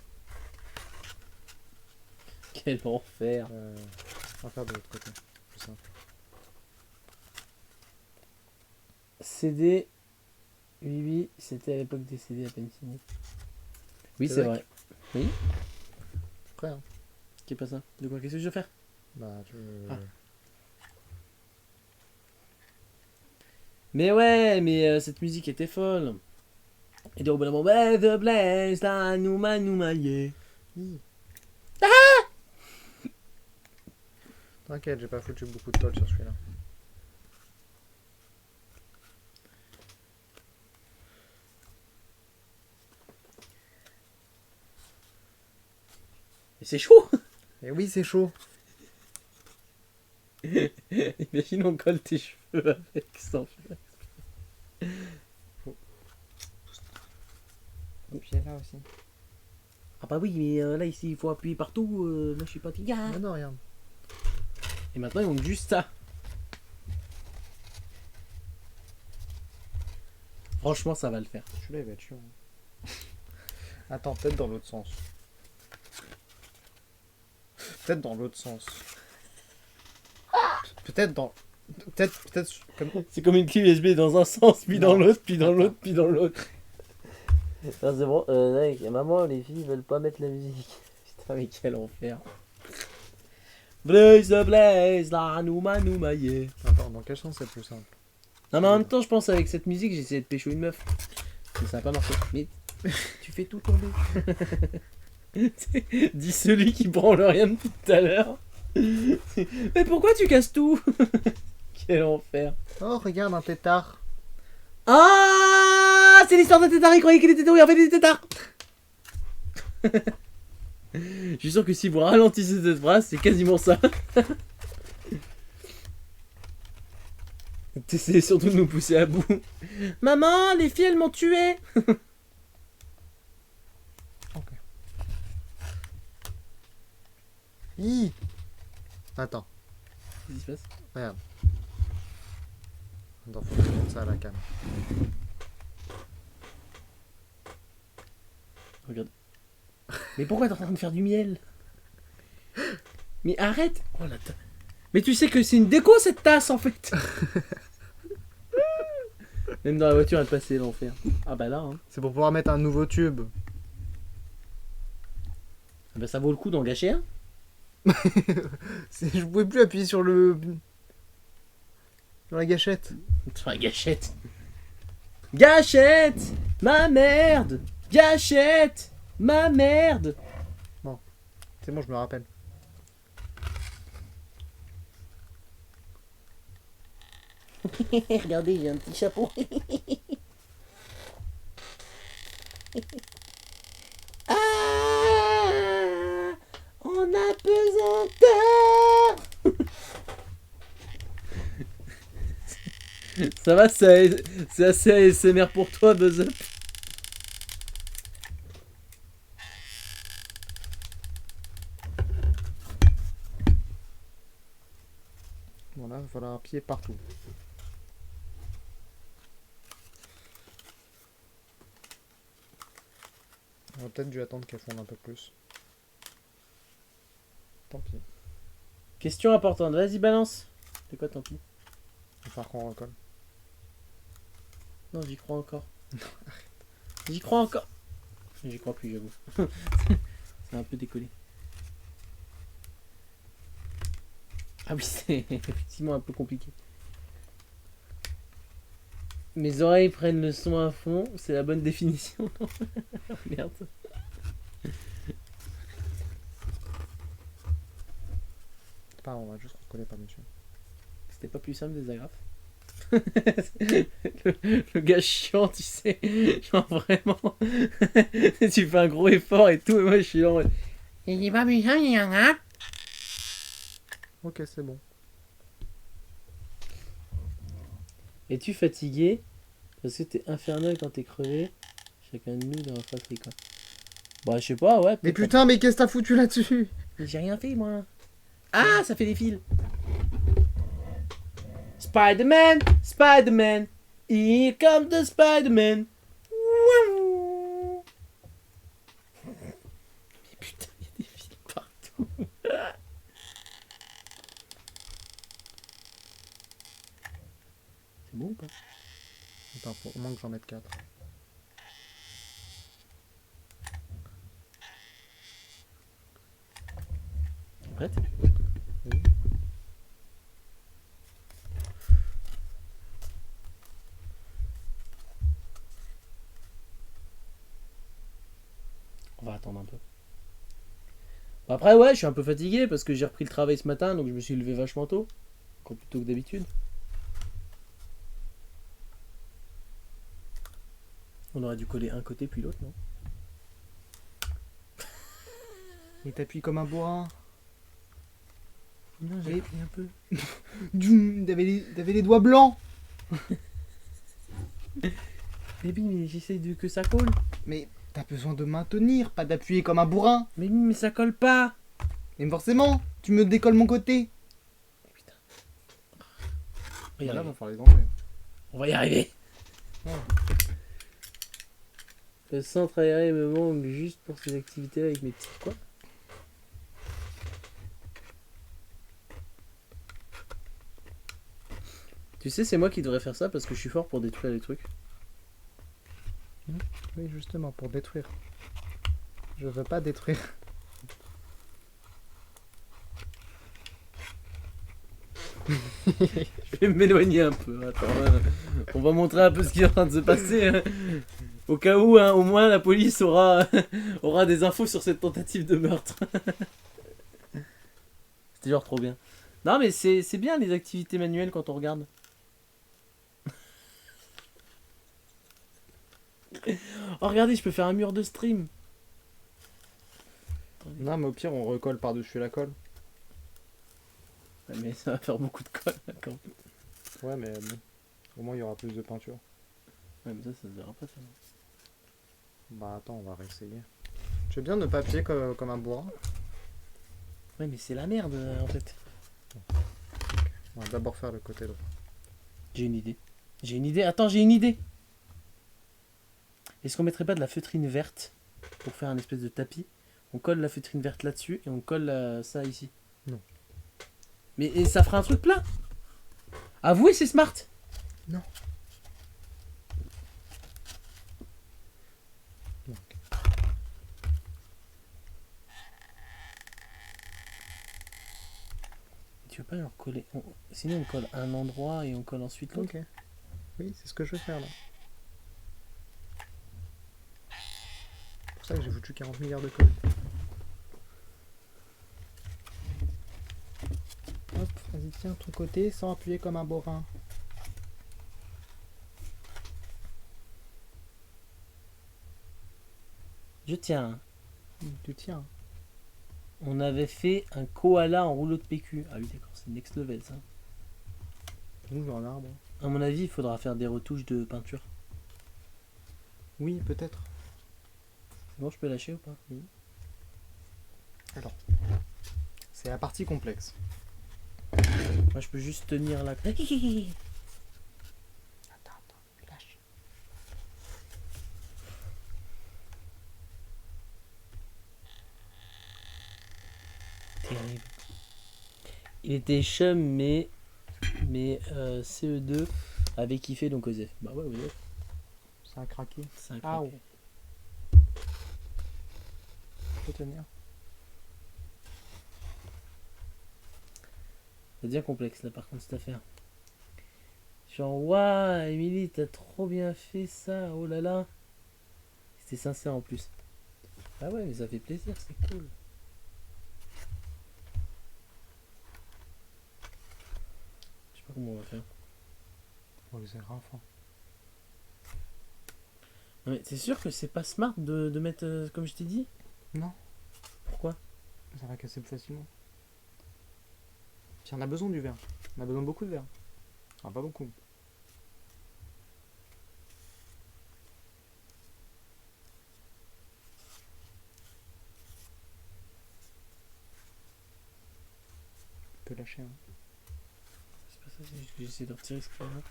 Quel enfer. On va faire de l'autre côté. Plus simple. CD. Oui, oui, c'était à l'époque des CD à peine signés. Oui, C'est c'est vrai vrai. Prêt, hein? Qu'est pas ça? De quoi? Qu'est-ce que je veux faire? Bah, tu. Ah. Mais ouais, mais cette musique était folle. Et donc, au bout d'un moment, Brave the place, la Nouma, Nouma, yeah. T'inquiète, j'ai pas foutu beaucoup de toile sur celui-là. Et c'est chaud! Et oui, c'est chaud. Imagine, on colle tes cheveux avec sans faire. Appuyer là aussi. Ah bah oui, mais là, ici, il faut appuyer partout. Là, je suis pas tigre. Mais non, regarde. Et maintenant, il manque juste ça. Franchement, ça va le faire. Celui-là, il va être chiant. Attends, peut-être dans l'autre sens. Peut-être dans l'autre sens. Peut-être dans. Peut-être comme. C'est comme une clé USB dans un sens, puis dans Non. l'autre, puis dans l'autre, puis dans l'autre. Non, c'est bon. Maman, les filles veulent pas mettre la musique. Putain, mais quel enfer. Blaze the blaze, la nouma nouma yeah. Attends, dans quel sens c'est plus simple? Non, mais en même temps, je pense avec cette musique, j'ai essayé de pécho une meuf. Mais ça a pas marché. Mais tu fais tout tomber. Dis celui qui branle rien depuis tout à l'heure. Mais pourquoi tu casses tout? Quel enfer. Oh, regarde un tétard. Ah, c'est l'histoire d'un tétard, il croyait qu'il était doué, en fait il était tétard. Je suis sûr que si vous ralentissez cette phrase, c'est quasiment ça. T'essayes surtout de nous pousser à bout. Maman, les filles elles m'ont tué. Hi. Attends, Qu'est-ce qui se passe? regarde. Attends, faut que je montre ça à la cam. Regarde. Mais pourquoi t'es en train de faire du miel? Mais arrête. Oh la ta... Mais tu sais que c'est une déco cette tasse en fait. Même dans la voiture elle passait l'enfer. Ah bah là, hein. C'est pour pouvoir mettre un nouveau tube. Ah bah ça vaut le coup d'en gâcher un. Je pouvais plus appuyer sur le. Sur la gâchette. Sur la gâchette. Gâchette. Ma merde. Gâchette. Ma merde. C'est bon, je me rappelle. Regardez, j'ai un petit chapeau. Ah, on a pesanteur. Ça va, c'est assez ASMR pour toi, Buzz Up. Bon, là, il va falloir appuyer partout. On aurait peut-être dû attendre qu'elle fonde un peu plus. Tant pis. Question importante, vas-y balance. C'est quoi tant pis? Il va falloir qu'on recolle. Non, j'y crois encore. J'y crois encore. J'y crois plus, j'avoue. C'est un peu décollé. Ah oui, c'est effectivement un peu compliqué. Mes oreilles prennent le son à fond, c'est la bonne définition. Merde. C'est pas grave, on va juste recoller par-dessus. C'était pas plus simple des agrafes. le gars chiant, tu sais. Genre vraiment. Tu fais un gros effort et tout, et moi je suis là en mode, il est pas bien, il y en a. Ok, c'est bon. Es-tu fatigué? Parce que t'es infernal quand t'es crevé. Chacun de nous dans la fratrie, quoi. Bah, je sais pas, ouais. Mais peut-être putain, mais qu'est-ce que t'as foutu là-dessus? Mais j'ai rien fait, moi. Ah, ça fait des fils. Spider-Man, Spider-Man. Here comes the Spider-Man. Wouh. Mais putain, il y a des fils partout. C'est bon ou pas? Attends, faut au moins que j'en mette 4. Prête? Oui. On va attendre un peu. Bon, après, ouais, je suis un peu fatigué parce que j'ai repris le travail ce matin, donc je me suis levé vachement tôt. Encore plus tôt que d'habitude. On aurait dû coller un côté puis l'autre, non? Et t'appuies comme un bourrin. Non, j'ai Oui. pris un peu. T'avais les doigts blancs. Baby, mais j'essaie de que ça colle. Mais t'as besoin de maintenir, pas d'appuyer comme un bourrin. Mais ça colle pas. Et forcément, tu me décolles mon côté. Putain. On va y Là, arriver. va falloir les enlever. On va y arriver. Ouais. Le centre aéré me manque juste pour ces activités avec mes petits quoi. Tu sais, c'est moi qui devrais faire ça parce que je suis fort pour détruire les trucs. Oui, justement, pour détruire. Je veux pas détruire. Je vais m'éloigner un peu. Attends, on va montrer un peu ce qui est en train de se passer. Hein. Au cas où, hein, au moins la police aura, aura des infos sur cette tentative de meurtre. C'était genre trop bien. Non mais c'est bien les activités manuelles quand on regarde. Oh regardez, je peux faire un mur de stream. Non, mais au pire, on recolle par-dessus la colle. Ouais, mais ça va faire beaucoup de colle là, quand même. Ouais, mais bon. Au moins, il y aura plus de peinture. Ouais mais ça se verra pas ça. Bah, attends, on va réessayer. Tu veux bien ne pas appuyer comme un bourrin? Ouais mais c'est la merde en fait. On va d'abord faire le côté droit. J'ai une idée. J'ai une idée. Attends, j'ai une idée. Est-ce qu'on mettrait pas de la feutrine verte pour faire un espèce de tapis? On colle la feutrine verte là-dessus et on colle ça ici. Non. Mais et ça fera un truc plat. Avouez, c'est smart. Non. Tu veux pas leur coller Sinon on colle un endroit et on colle ensuite l'autre. Ok. Oui, c'est ce que je vais faire là. C'est pour ça que j'ai foutu 40 milliards de colle. Hop, vas-y, tiens, ton côté sans appuyer comme un bourrin. Je tiens. Tu tiens. On avait fait un koala en rouleau de PQ. Ah oui d'accord, c'est next level ça. Nous, j'ai un arbre. À mon avis, il faudra faire des retouches de peinture. Oui, peut-être. C'est bon, je peux lâcher ou pas? Oui. Alors, c'est la partie complexe. Moi je peux juste tenir la... Attends, lâche. Terrible. Il était chum mais CE2 avait kiffé donc Osef. Bah ouais, Osef. Ça a craqué. C'est un Ah, crack. faut tenir. Ça devient complexe là par contre cette affaire. Genre, waouh, Emily, t'as trop bien fait ça, oh là là. C'était sincère en plus. Ah ouais, mais ça fait plaisir, c'est cool. Je sais pas comment on va faire. Oh, c'est grave. Hein. Non, mais c'est sûr que c'est pas smart de mettre comme je t'ai dit? Non, Pourquoi? ça va casser plus facilement. Tiens, on a besoin du verre. On a besoin de beaucoup de verre. Ah, pas beaucoup. peux lâcher. Hein. C'est pas ça, c'est juste que j'essaie de retirer ce qu'il y a là.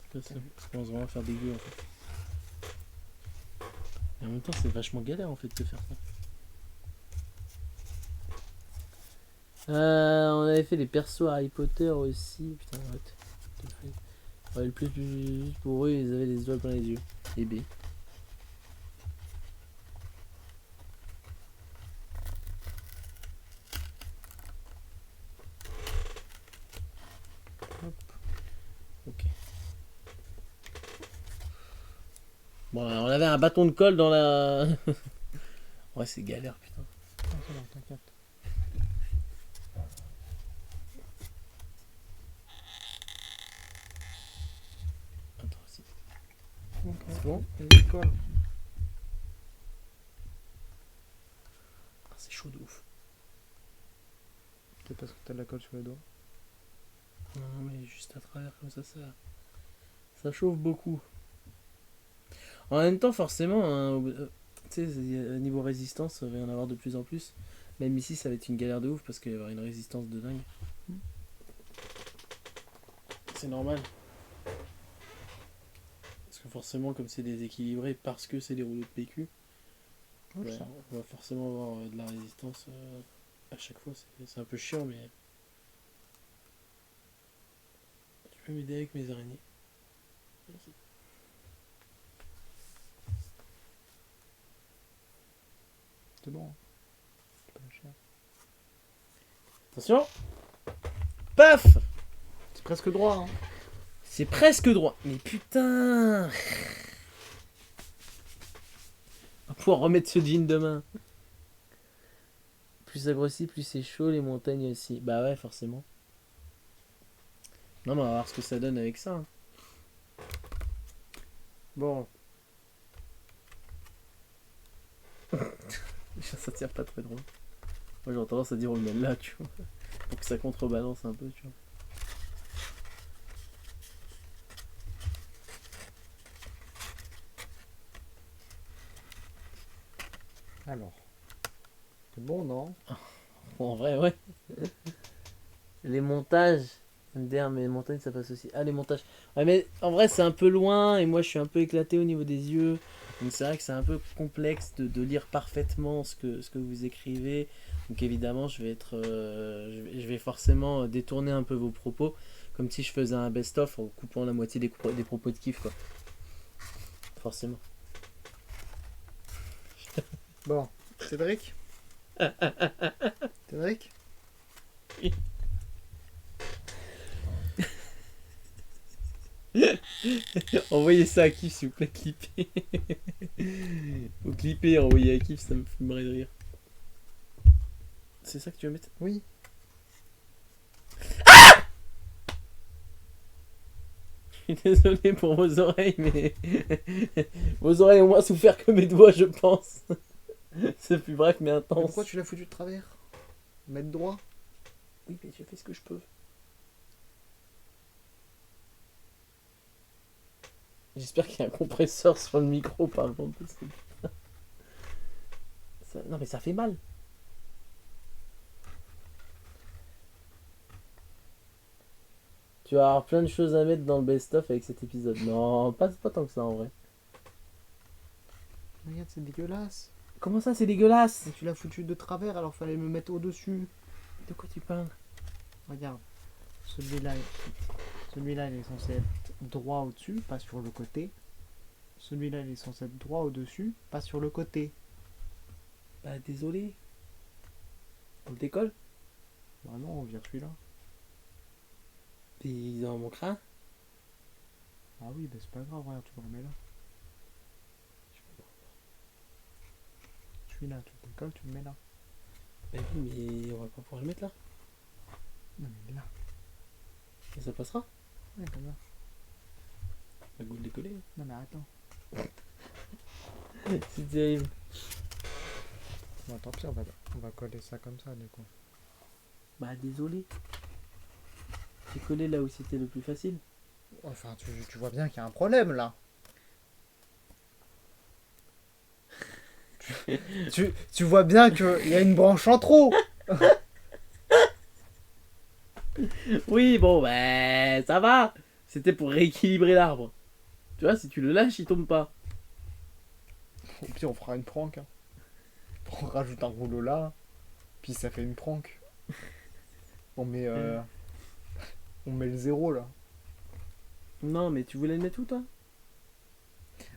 C'est pas ça. Ça commence vraiment à faire dégueu en fait. Et en même temps, c'est vachement galère en fait de faire ça. On avait fait les persos Harry Potter aussi. Putain, arrête. Ouais, le plus pour eux, ils avaient des étoiles plein les yeux. Et B. Ok. Bon, on avait un bâton de colle dans la. Ouais, c'est galère, putain. Ah, c'est bon, t'inquiète. Attends, si. Ok. C'est bon? Vas-y, colle. Ah, c'est chaud de ouf. C'est parce que t'as de la colle sur les doigts. Non, mais juste à travers comme ça chauffe beaucoup. En même temps, forcément, hein, tu sais, niveau résistance, ça va y en avoir de plus en plus. Même ici, ça va être une galère de ouf parce qu'il va y avoir une résistance de dingue. C'est normal. Parce que forcément, comme c'est déséquilibré, parce que c'est des rouleaux de PQ, Ouais, ouais, ça. on va forcément avoir de la résistance à chaque fois. C'est un peu chiant, mais... Tu peux m'aider avec mes araignées? Merci. C'est bon. Hein. Tu peux lâcher. Attention. Paf! C'est presque droit. Hein. C'est presque droit. Mais putain! On va pouvoir remettre ce jean demain. Plus ça grossit, plus c'est chaud, les montagnes aussi. Bah ouais, forcément. Non, mais on va voir ce que ça donne avec ça. Hein. Bon. Ça tient pas très droit. Moi j'ai tendance à dire on le met là, tu vois. Pour que ça contrebalance un peu, tu vois. Alors. C'est bon, non? Bon, en vrai, ouais. Les montages. MDR, mais les montagnes ça passe aussi. Ah, les montages. Ouais, mais en vrai, c'est un peu loin et moi je suis un peu éclaté au niveau des yeux. Donc c'est vrai que c'est un peu complexe de lire parfaitement ce que vous écrivez. Donc évidemment, je vais être, je vais forcément détourner un peu vos propos. Comme si je faisais un best-of en coupant la moitié des propos de kiff, quoi. Forcément. Bon. Cédric? Cédric? Envoyez ça à Kiff, s'il vous plaît, clippez. Vous clippez et envoyez à Kiff, ça me fumerait de rire. C'est ça que tu veux mettre? Oui. Je suis désolé pour vos oreilles, mais vos oreilles ont moins souffert que mes doigts, je pense. C'est plus bref mais Mais intense. pourquoi tu l'as foutu de travers? Mettre droit? Oui, mais j'ai fait ce que je peux. J'espère qu'il y a un compresseur sur le micro, par contre. Parce que... Non, mais ça fait mal. Tu vas avoir plein de choses à mettre dans le best-of avec cet épisode. Non, pas tant que ça en vrai. Regarde, c'est dégueulasse. Comment ça, c'est dégueulasse? Et tu l'as foutu de travers, alors fallait me mettre au-dessus. De quoi tu parles? Regarde. Celui-là, celui-là, il est censé être droit au-dessus, pas sur le côté. Celui-là, il est censé être droit au-dessus, pas sur le côté. Bah, désolé. On le décolle? Bah non, on vire celui-là. T'es dans mon crâne? Ah oui, bah c'est pas grave, regarde, tu le remets là. Celui-là, tu le décolles, tu le mets là. Bah oui, mais on va pas pouvoir le mettre là. Non mais là. Et ça passera? Ouais, comme ça. La goutte décollée. Non mais attends. C'est terrible. Bon, tant pis, on va coller ça comme ça, du coup. Bah, désolé. J'ai collé là où c'était le plus facile. Enfin, tu vois bien qu'il y a un problème, là. tu vois bien qu'il y a une branche en trop. Oui, bon, ben, ça va. C'était pour rééquilibrer l'arbre. Tu vois, si tu le lâches, il tombe pas. Au pire, on fera une prank. Hein. On rajoute un rouleau là, puis ça fait une prank. On met, on met le zéro là. Non, mais tu voulais le mettre où, toi?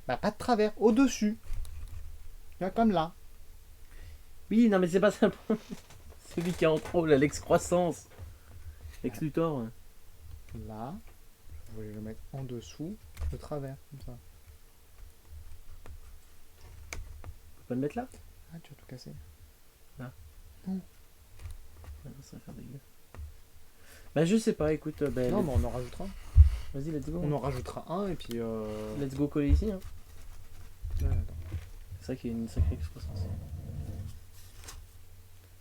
Bah, pas de travers, au-dessus. Là, comme là. Oui, non, mais c'est pas ça le problème. Celui qui est en trop, là, l'ex-croissance. Lex-Luthor. Ouais. Là, je voulais le mettre en dessous, de travers, comme ça. Tu peux pas le mettre là? Ah, tu vas tout casser. Ouais, ça va faire dégueu. Bah, je sais pas, écoute. Bah, Non, mais on en rajoutera. vas-y, let's go. On en rajoutera un et puis. Let's go coller ici. Hein. Ouais, attends. C'est ça qui est une sacrée excroissance.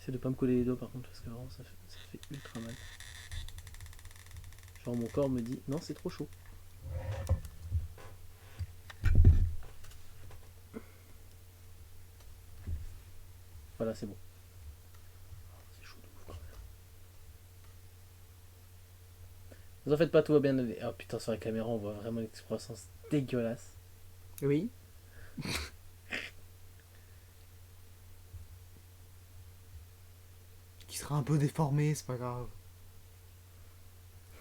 Essaye de pas me coller les doigts par contre, parce que vraiment ça fait ultra mal. Genre mon corps me dit non, c'est trop chaud. Voilà, c'est bon. C'est chaud de ouf quand même. Vous en faites pas, tout va bien aller. Oh putain, sur la caméra, on voit vraiment l'excroissance dégueulasse. Oui. Qui sera un peu déformé, c'est pas grave.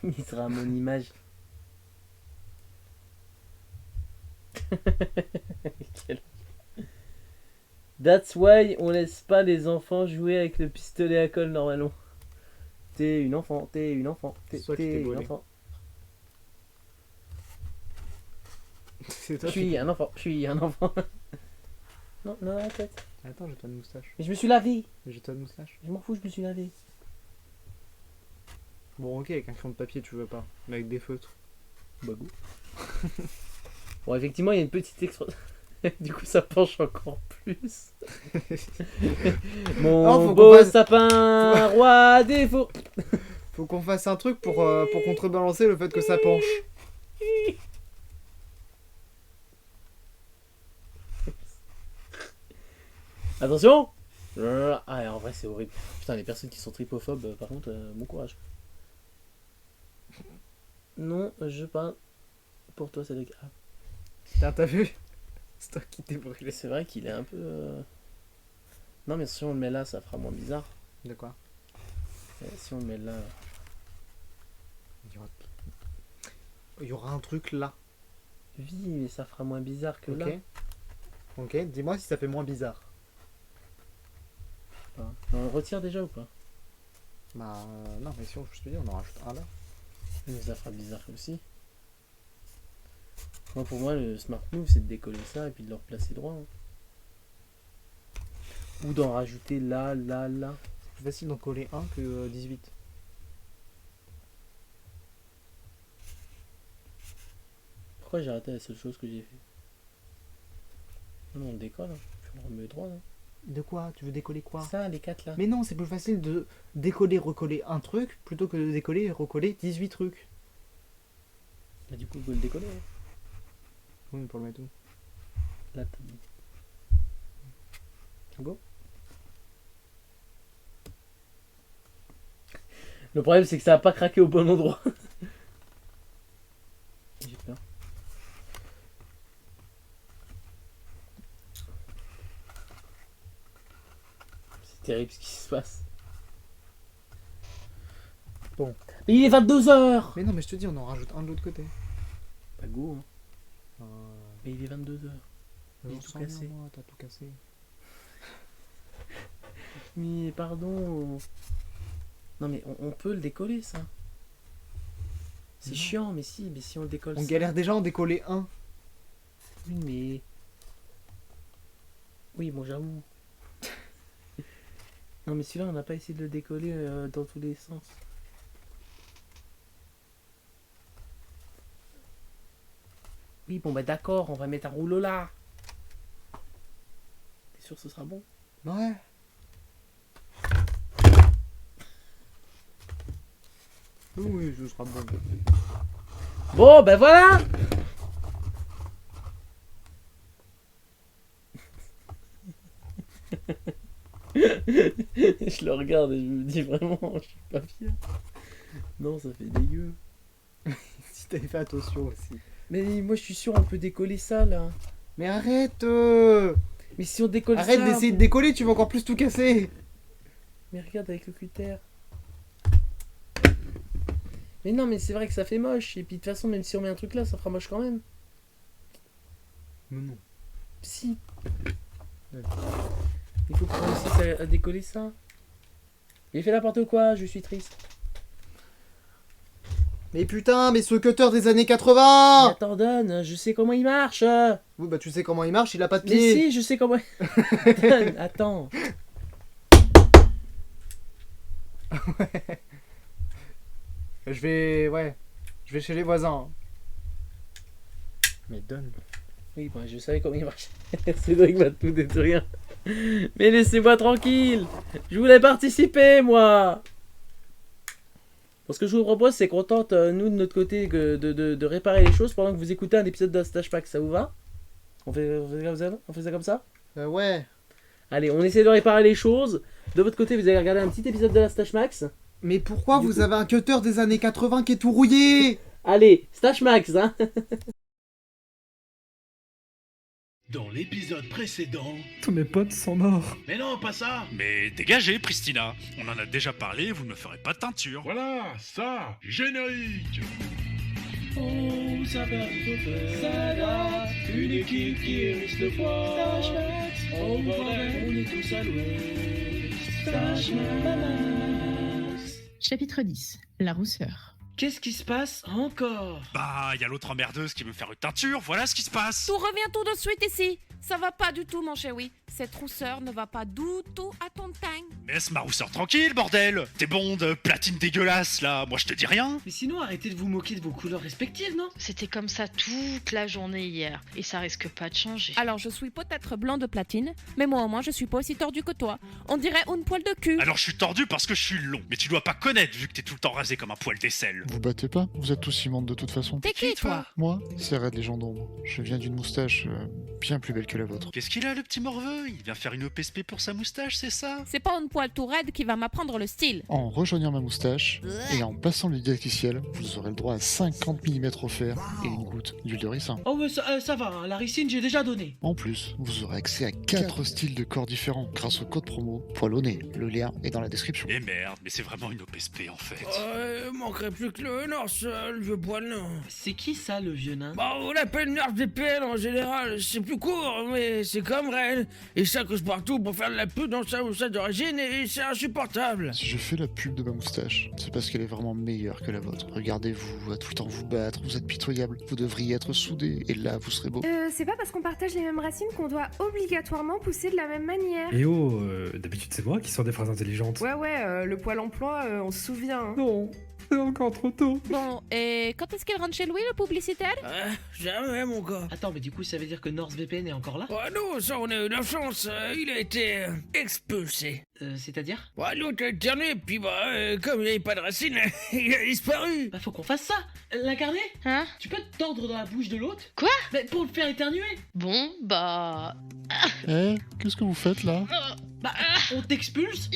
Il sera à mon image. Quel- That's why on laisse pas les enfants jouer avec le pistolet à colle normalement. T'es une enfant, t'es une enfant, C'est toi qui t'es une volé. enfant. C'est Je toi suis un enfant, je suis un enfant. Non, non, la tête. Attends, j'ai pas de moustache. Mais je me suis lavé. J'ai pas de moustache. Je m'en fous, je me suis lavé. Bon, ok, avec un crayon de papier, tu veux pas. Mais avec des feutres. Bah go. Bon, effectivement, il y a une petite extra. Du coup, ça penche encore plus. Mon Oh, faut qu'on beau fasse- sapin, roi des faux. Faut qu'on fasse un truc pour contrebalancer le fait que ça penche. Attention. Ah, en vrai, c'est horrible. Putain, les personnes qui sont tripophobes, par contre, bon courage. Non, je parle pour toi, Cédric. Ah, Putain, t'as vu? C'est toi qui t'es brûlé. c'est vrai qu'il est un peu. Non, mais si on le met là, ça fera moins bizarre. De quoi? Si on le met là. Il y aura un truc là. Oui, mais ça fera moins bizarre que là. Ok. Ok, dis-moi si ça fait moins bizarre. On le retire déjà ou pas? Bah, non, mais si on, je te dis, on en rajoute un là. Mais ça fera bizarre aussi. Moi, pour moi, le smart move, c'est de décoller ça et puis de le replacer droit. Hein. Ou d'en rajouter là, là, là. C'est plus facile d'en coller un que 18. Pourquoi j'ai raté la seule chose que j'ai fait? Non, on le décolle. Hein. Puis on le remet droit. Hein. De quoi? Tu veux décoller quoi? Ça, les 4 là. Mais non, c'est plus facile de décoller, recoller un truc plutôt que de décoller et recoller 18 trucs. Bah, du coup, je peux le décoller. Hein. Oui, pour le mettre où? Là, t'as mis. Go. Le problème, c'est que ça a pas craqué au bon endroit. J'ai peur. C'est terrible ce qui se passe. Bon. Mais il est 22h. Mais non, mais je te dis, on en rajoute un de l'autre côté. Pas go, hein. Mais il est 22h. J'ai J'en tout sais rien, cassé. moi, t'as tout cassé. Mais pardon. Non mais on peut le décoller ça. C'est Non. chiant, mais si on le décolle. On ça- galère déjà à en décoller un. Oui, mais. Oui, bon, j'avoue. Non, mais celui-là, on n'a pas essayé de le décoller dans tous les sens. Oui, bon, bah d'accord, on va mettre un rouleau là. T'es sûr que ce sera bon? Ouais. Oui, ce sera bon. Bon, ben voilà. Je le regarde et je me dis vraiment, je suis pas fier. Non, ça fait dégueu. Si t'avais fait attention aussi. Mais moi, je suis sûr, on peut décoller ça, là. Mais arrête Mais si on décolle Arrête ça... d'essayer de décoller, tu vas encore plus tout casser. Mais regarde avec le cutter. Mais non, mais c'est vrai que ça fait moche. Et puis de toute façon, même si on met un truc là, ça fera moche quand même. Non. Si. Ouais. Il faut qu'on réussisse à décoller ça. J'ai fait n'importe quoi, je suis triste. Mais putain, mais ce cutter des années Mais 80. attends, donne, je sais comment il marche. Oui, bah tu sais comment il marche, il a pas de Mais pied. si, je sais comment... Donne, attends. Je vais chez les voisins. Mais donne. Oui, bon, je savais comment il marche. Cédric va tout détruire. Mais laissez-moi tranquille. Je voulais participer, moi. Bon, ce que je vous propose, c'est qu'on tente, nous, de notre côté, de réparer les choses pendant que vous écoutez un épisode de Stash Pack. Ça vous va? On fait ça comme ça? Ouais. Allez, on essaie de réparer les choses. De votre côté, vous allez regarder un petit épisode de la Stash Max. Mais pourquoi Du vous coup- avez un cutter des années 80 qui est tout rouillé? Allez, Stash Max, hein. Dans l'épisode précédent... Tous mes potes sont morts. Mais non, pas ça! Mais dégagez, Pristina. On en a déjà parlé, vous ne me ferez pas de teinture. Voilà, ça! Générique! Oh, ça va une équipe qui risque le poids. Oh bordel, on est tous à l'ouest. Chapitre 10. La rousseur. Qu'est-ce qui se passe encore? Bah, y a l'autre emmerdeuse qui veut me faire une teinture, voilà ce qui se passe. Tout revient tout de suite ici. Ça va pas du tout, mon chéri. Cette rousseur ne va pas du tout à ton teint. Laisse ma rousseur tranquille, bordel. Tes bondes, platine dégueulasse, là, moi je te dis rien. Mais sinon, arrêtez de vous moquer de vos couleurs respectives, non? C'était comme ça toute la journée hier, et ça risque pas de changer. Alors, je suis peut-être blanc de platine, mais moi au moins, je suis pas aussi tordu que toi. On dirait une poêle de cul. Alors je suis tordu parce que je suis long, mais tu dois pas connaître vu que t'es tout le temps rasé comme un poil d'aisselle. Vous battez pas, vous êtes tous immondes de toute façon. T'es qui, toi? Moi, c'est Red Légende d'ombre. Je viens d'une moustache bien plus belle que la vôtre. Qu'est-ce qu'il a, le petit morveux? Il vient faire une OPSP pour sa moustache, c'est ça? C'est pas une poêle tout raide qui va m'apprendre le style. En rejoignant ma moustache et en passant le didacticiel, vous aurez le droit à 50 mm offerts et une goutte d'huile de ricin. Oh, mais ça va, hein, la ricine, j'ai déjà donné. En plus, vous aurez accès à 4 styles de corps différents grâce au code promo Poil au nez. Le lien est dans la description. Et merde, mais c'est vraiment une OPSP en fait. Manquerait plus que le Nurse, le vieux poil nain. C'est qui ça, le vieux nain? Bah, on l'appelle Nurse VPN en général, c'est plus court, mais c'est comme Ren. Et ça cause partout pour faire de la pub dans sa moustache d'origine et c'est insupportable. Si je fais la pub de ma moustache, c'est parce qu'elle est vraiment meilleure que la vôtre. Regardez-vous, à tout le temps vous battre, vous êtes pitoyable, vous devriez être soudés, et là vous serez beau. C'est pas parce qu'on partage les mêmes racines qu'on doit obligatoirement pousser de la même manière. Et oh, d'habitude c'est moi qui sors des phrases intelligentes. Ouais, le poil emploi, on se souvient. Hein. Non, c'est encore trop tôt. Bon, et quand est-ce qu'il rentre chez lui, le publicitaire? Jamais, mon gars. Attends, mais du coup, ça veut dire que NordVPN est encore là? Ouais, non, ça, on a eu de la chance. Il a été expulsé. C'est-à-dire? Ouais, l'autre a éternué, puis comme il n'y avait pas de racines, il a disparu. Bah, faut qu'on fasse ça. L'incarner? Hein? Tu peux te tordre dans la bouche de l'autre? Quoi? Bah, pour le faire éternuer. Bon, bah... Eh, qu'est-ce que vous faites là? Bah, on t'expulse.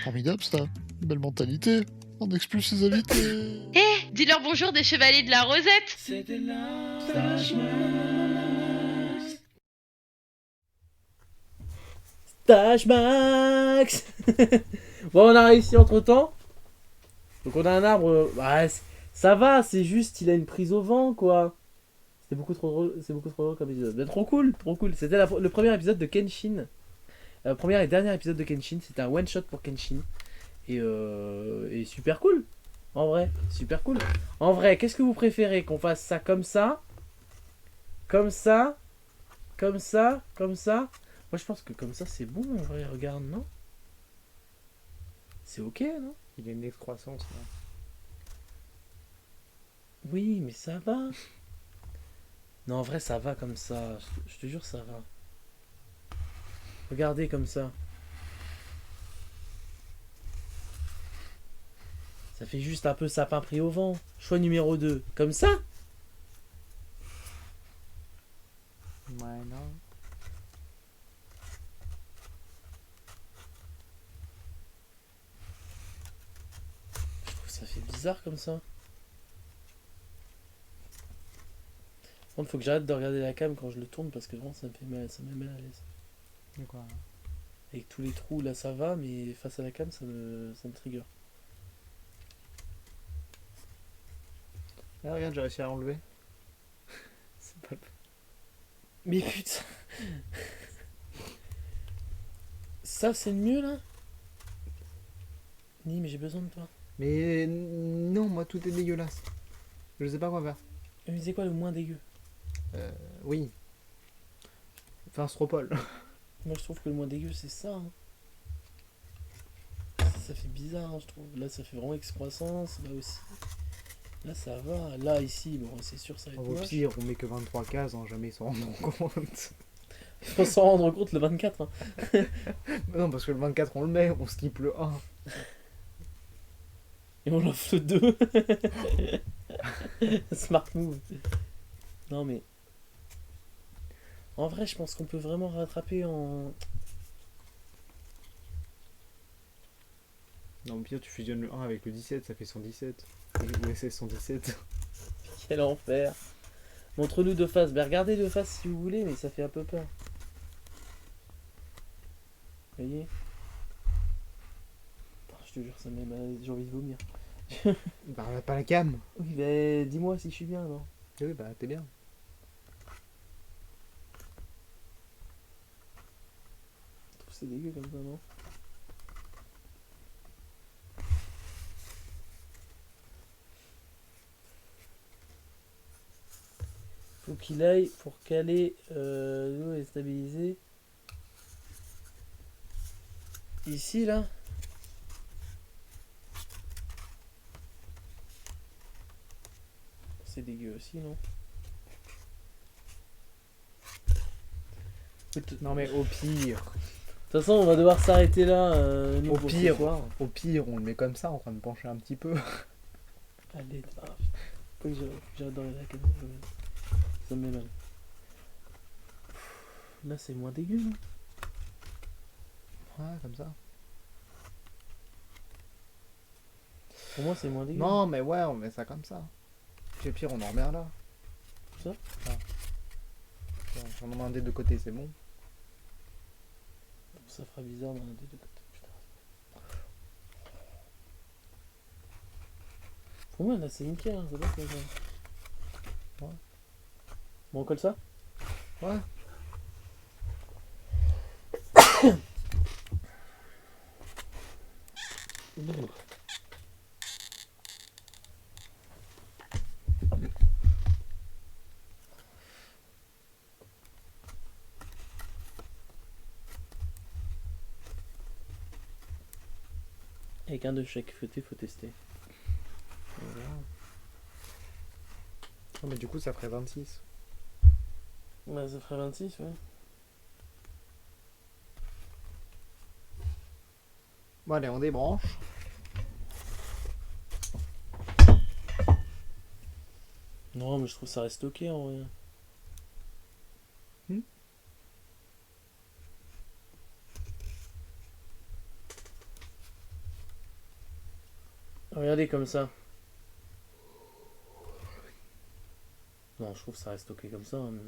Formidable ça. Belle mentalité. On expulse ses invités. Eh, dis-leur bonjour des chevaliers de la Rosette. C'était là, Stash Max. Stash Max. Bon, on a réussi entre temps. Donc on a un arbre. Bah, ça va, c'est juste, il a une prise au vent, quoi. C'est beaucoup trop drôle comme épisode. Mais trop cool, trop cool. C'était le premier épisode de Kenshin. Premier et dernier épisode de Kenshin. C'était un one shot pour Kenshin. Et super cool. En vrai, super cool. En vrai, qu'est-ce que vous préférez? Qu'on fasse ça comme ça? Comme ça? Comme ça? Comme ça? Moi je pense que comme ça c'est bon en vrai, regarde, non? C'est ok, non? Il y a une excroissance là. Oui, mais ça va. Non, en vrai ça va comme ça. Je te jure ça va. Regardez comme ça. Ça fait juste un peu sapin pris au vent. Choix numéro 2. Comme ça? Ouais, non. Je trouve que ça fait bizarre. bizarre comme ça. Par contre, faut que j'arrête de regarder la cam quand je le tourne parce que vraiment ça me fait mal, ça me met mal à l'aise. De quoi? Avec tous les trous là ça va, mais face à la cam ça me trigger. Ah, regarde, j'ai réussi à enlever. C'est pas le... Mais putain. Ça c'est le mieux là? Ni mais j'ai besoin de toi. Mais non, moi tout est dégueulasse. Je sais pas quoi faire. Mais c'est quoi le moins dégueu? Oui. Enfin, Stropole. Moi je trouve que le moins dégueu c'est ça. Hein. Ça fait bizarre, hein, je trouve. Là ça fait vraiment excroissance, là aussi. Là ça va. Là ici, bon c'est sûr ça va être Au moche. pire, on met que 23 cases, hein, jamais ils s'en rendront compte. Faut s'en rendre compte le 24. Hein. Non, parce que le 24 on le met, on skip le 1. Et on l'offre le 2. Smart move. Non mais... En vrai je pense qu'on peut vraiment rattraper en... Non, au pire, tu fusionnes le 1 avec le 17, ça fait 117. Ouais, c'est 117. Quel enfer. Montre-nous de face. Ben regardez de face si vous voulez, mais ça fait un peu peur. Vous voyez? Putain, je te jure, ça me met mal. J'ai envie de vomir. Bah, on a pas la cam. Oui, ben dis-moi si je suis bien, non? Oui, bah, t'es bien. Je trouve que c'est dégueu comme ça, non? Faut qu'il aille pour caler l'eau et stabiliser. Ici, là. C'est dégueu aussi, non? Non, mais au pire. De toute façon, on va devoir s'arrêter là. Nous, Au pour ce pire, soir. au pire, on le met comme ça, en train de pencher un petit peu. Allez, faut que j'arrête dans la caméra. Ça me met mal. Là, c'est moins dégueu, non? Ouais, comme ça. Pour moi, c'est moins dégueu. Non, mais ouais, on met ça comme ça. Puis au pire, on en remet un là. Ça? Ah. On en met un des deux côtés, c'est bon. Ça fera bizarre dans un des deux côtés. Putain. Pour moi, là, c'est nickel. Hein, ça doit être ça. Ouais. Bon, on colle ça? Ouais. Avec un de chaque côté, faut tester. Voilà. Non, mais du coup, ça ferait 26. Bah, ça ferait 26, ouais. Bon, allez, on débranche. Non, mais je trouve ça reste ok en vrai. Regardez comme ça. Non, je trouve que ça reste ok comme ça. Hein, mais...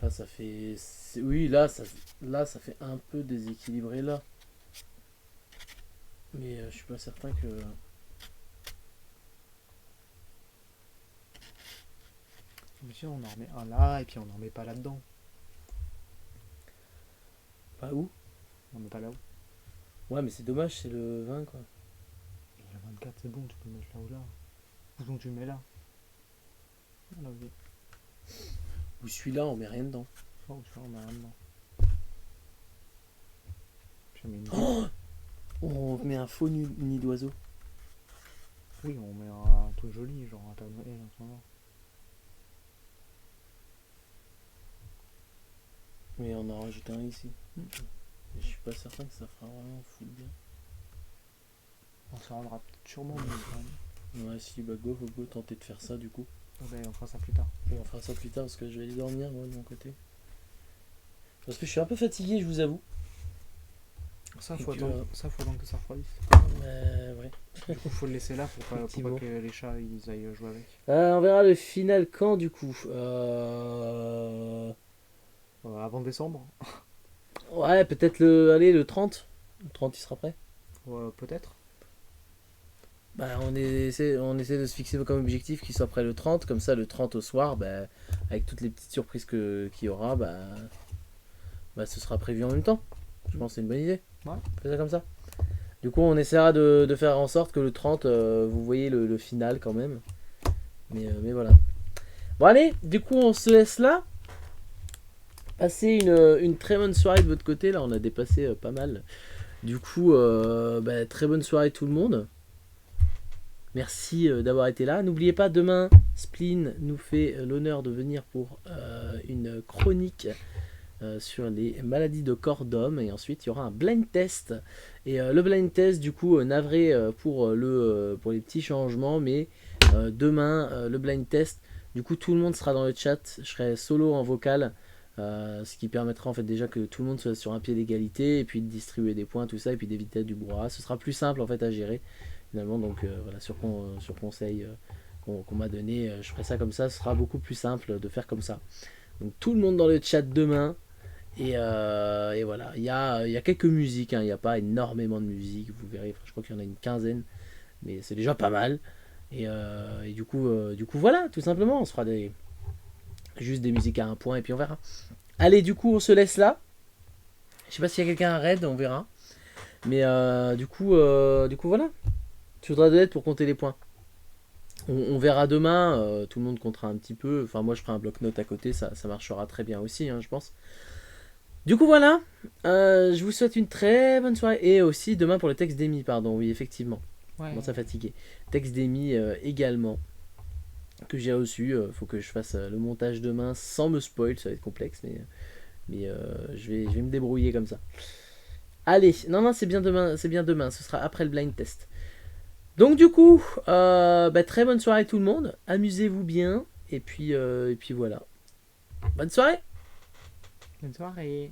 Là, ça fait... Oui, là ça fait un peu déséquilibré là. Mais je suis pas certain que... Monsieur, on en remet un là, et puis on en met pas là-dedans. Pas où? On met pas là-haut. Ouais, mais c'est dommage, c'est le 20 quoi. Et le 24, c'est bon, tu peux le mettre là ou là. Ou donc tu le mets là. Là, oui. Ou celui-là, on met rien dedans. Oh, tu vois, on met rien dedans. Puis on met une... Oh, on met un faux nid d'oiseau. Oui, on met un truc joli, genre un tas de Noël en ce moment. Mais on en rajoute un ici. Mais je suis pas certain que ça fera vraiment full bien. On s'en rendra peut-être sûrement mieux quand même. Ouais, si, bah go, faut tenter de faire ça du coup. Oh, ben, on fera ça plus tard. Et on fera ça plus tard parce que je vais aller dormir moi de mon côté. Parce que je suis un peu fatigué, je vous avoue. Ça, Et faut que, attendre que ça refroidisse. Ouais. Du coup, faut le laisser là pour pas Effectivement. que les chats ils aillent jouer avec. On verra le final quand du coup Avant décembre. Ouais, peut-être le 30. Le 30 il sera prêt. Peut-être. Bah, on essaie de se fixer comme objectif qu'il soit prêt le 30. Comme ça, le 30 au soir, bah, avec toutes les petites surprises qu'il y aura, bah, ce sera prévu en même temps. Je pense que c'est une bonne idée. Ouais. On fait ça comme ça. Du coup, on essaiera de faire en sorte que le 30, vous voyez le final quand même. Mais voilà. Bon, allez, du coup, on se laisse là. Passez une très bonne soirée de votre côté. Là, on a dépassé pas mal. Du coup, très bonne soirée tout le monde. Merci d'avoir été là. N'oubliez pas, demain, Spleen nous fait l'honneur de venir pour une chronique sur les maladies de corps d'homme. Et ensuite, il y aura un blind test. Et le blind test, du coup, navré pour les petits changements. Mais demain, le blind test, du coup, tout le monde sera dans le chat. Je serai solo en vocal. Ce qui permettra en fait déjà que tout le monde soit sur un pied d'égalité. Et puis de distribuer des points, tout ça. Et puis d'éviter du brouhaha. Ce sera plus simple en fait à gérer. Finalement, donc voilà, sur conseil qu'on m'a donné, je ferai ça comme ça, ce sera beaucoup plus simple de faire comme ça. Donc tout le monde dans le chat demain, et voilà, il y a quelques musiques, il n'y a pas énormément de musique, vous verrez, je crois qu'il y en a une quinzaine, mais c'est déjà pas mal, et du coup voilà, tout simplement, on se fera juste des musiques à un point, et puis on verra. Allez, du coup, on se laisse là, je sais pas s'il y a quelqu'un à raid, on verra, mais du coup voilà. Tu voudras de l'aide pour compter les points. On verra demain, tout le monde comptera un petit peu. Enfin, moi je ferai un bloc-notes à côté, ça marchera très bien aussi, je pense. Du coup, voilà. Je vous souhaite une très bonne soirée. Et aussi demain pour le texte d'Amy, pardon. Oui, effectivement. Ouais. Comment ça fatigué. Texte d'Amy également, que j'ai reçu. Faut que je fasse le montage demain sans me spoil, ça va être complexe, mais je vais me débrouiller comme ça. Allez, non, c'est bien demain, ce sera après le blind test. Donc du coup, très bonne soirée tout le monde, amusez-vous bien, et puis voilà. Bonne soirée. Bonne soirée.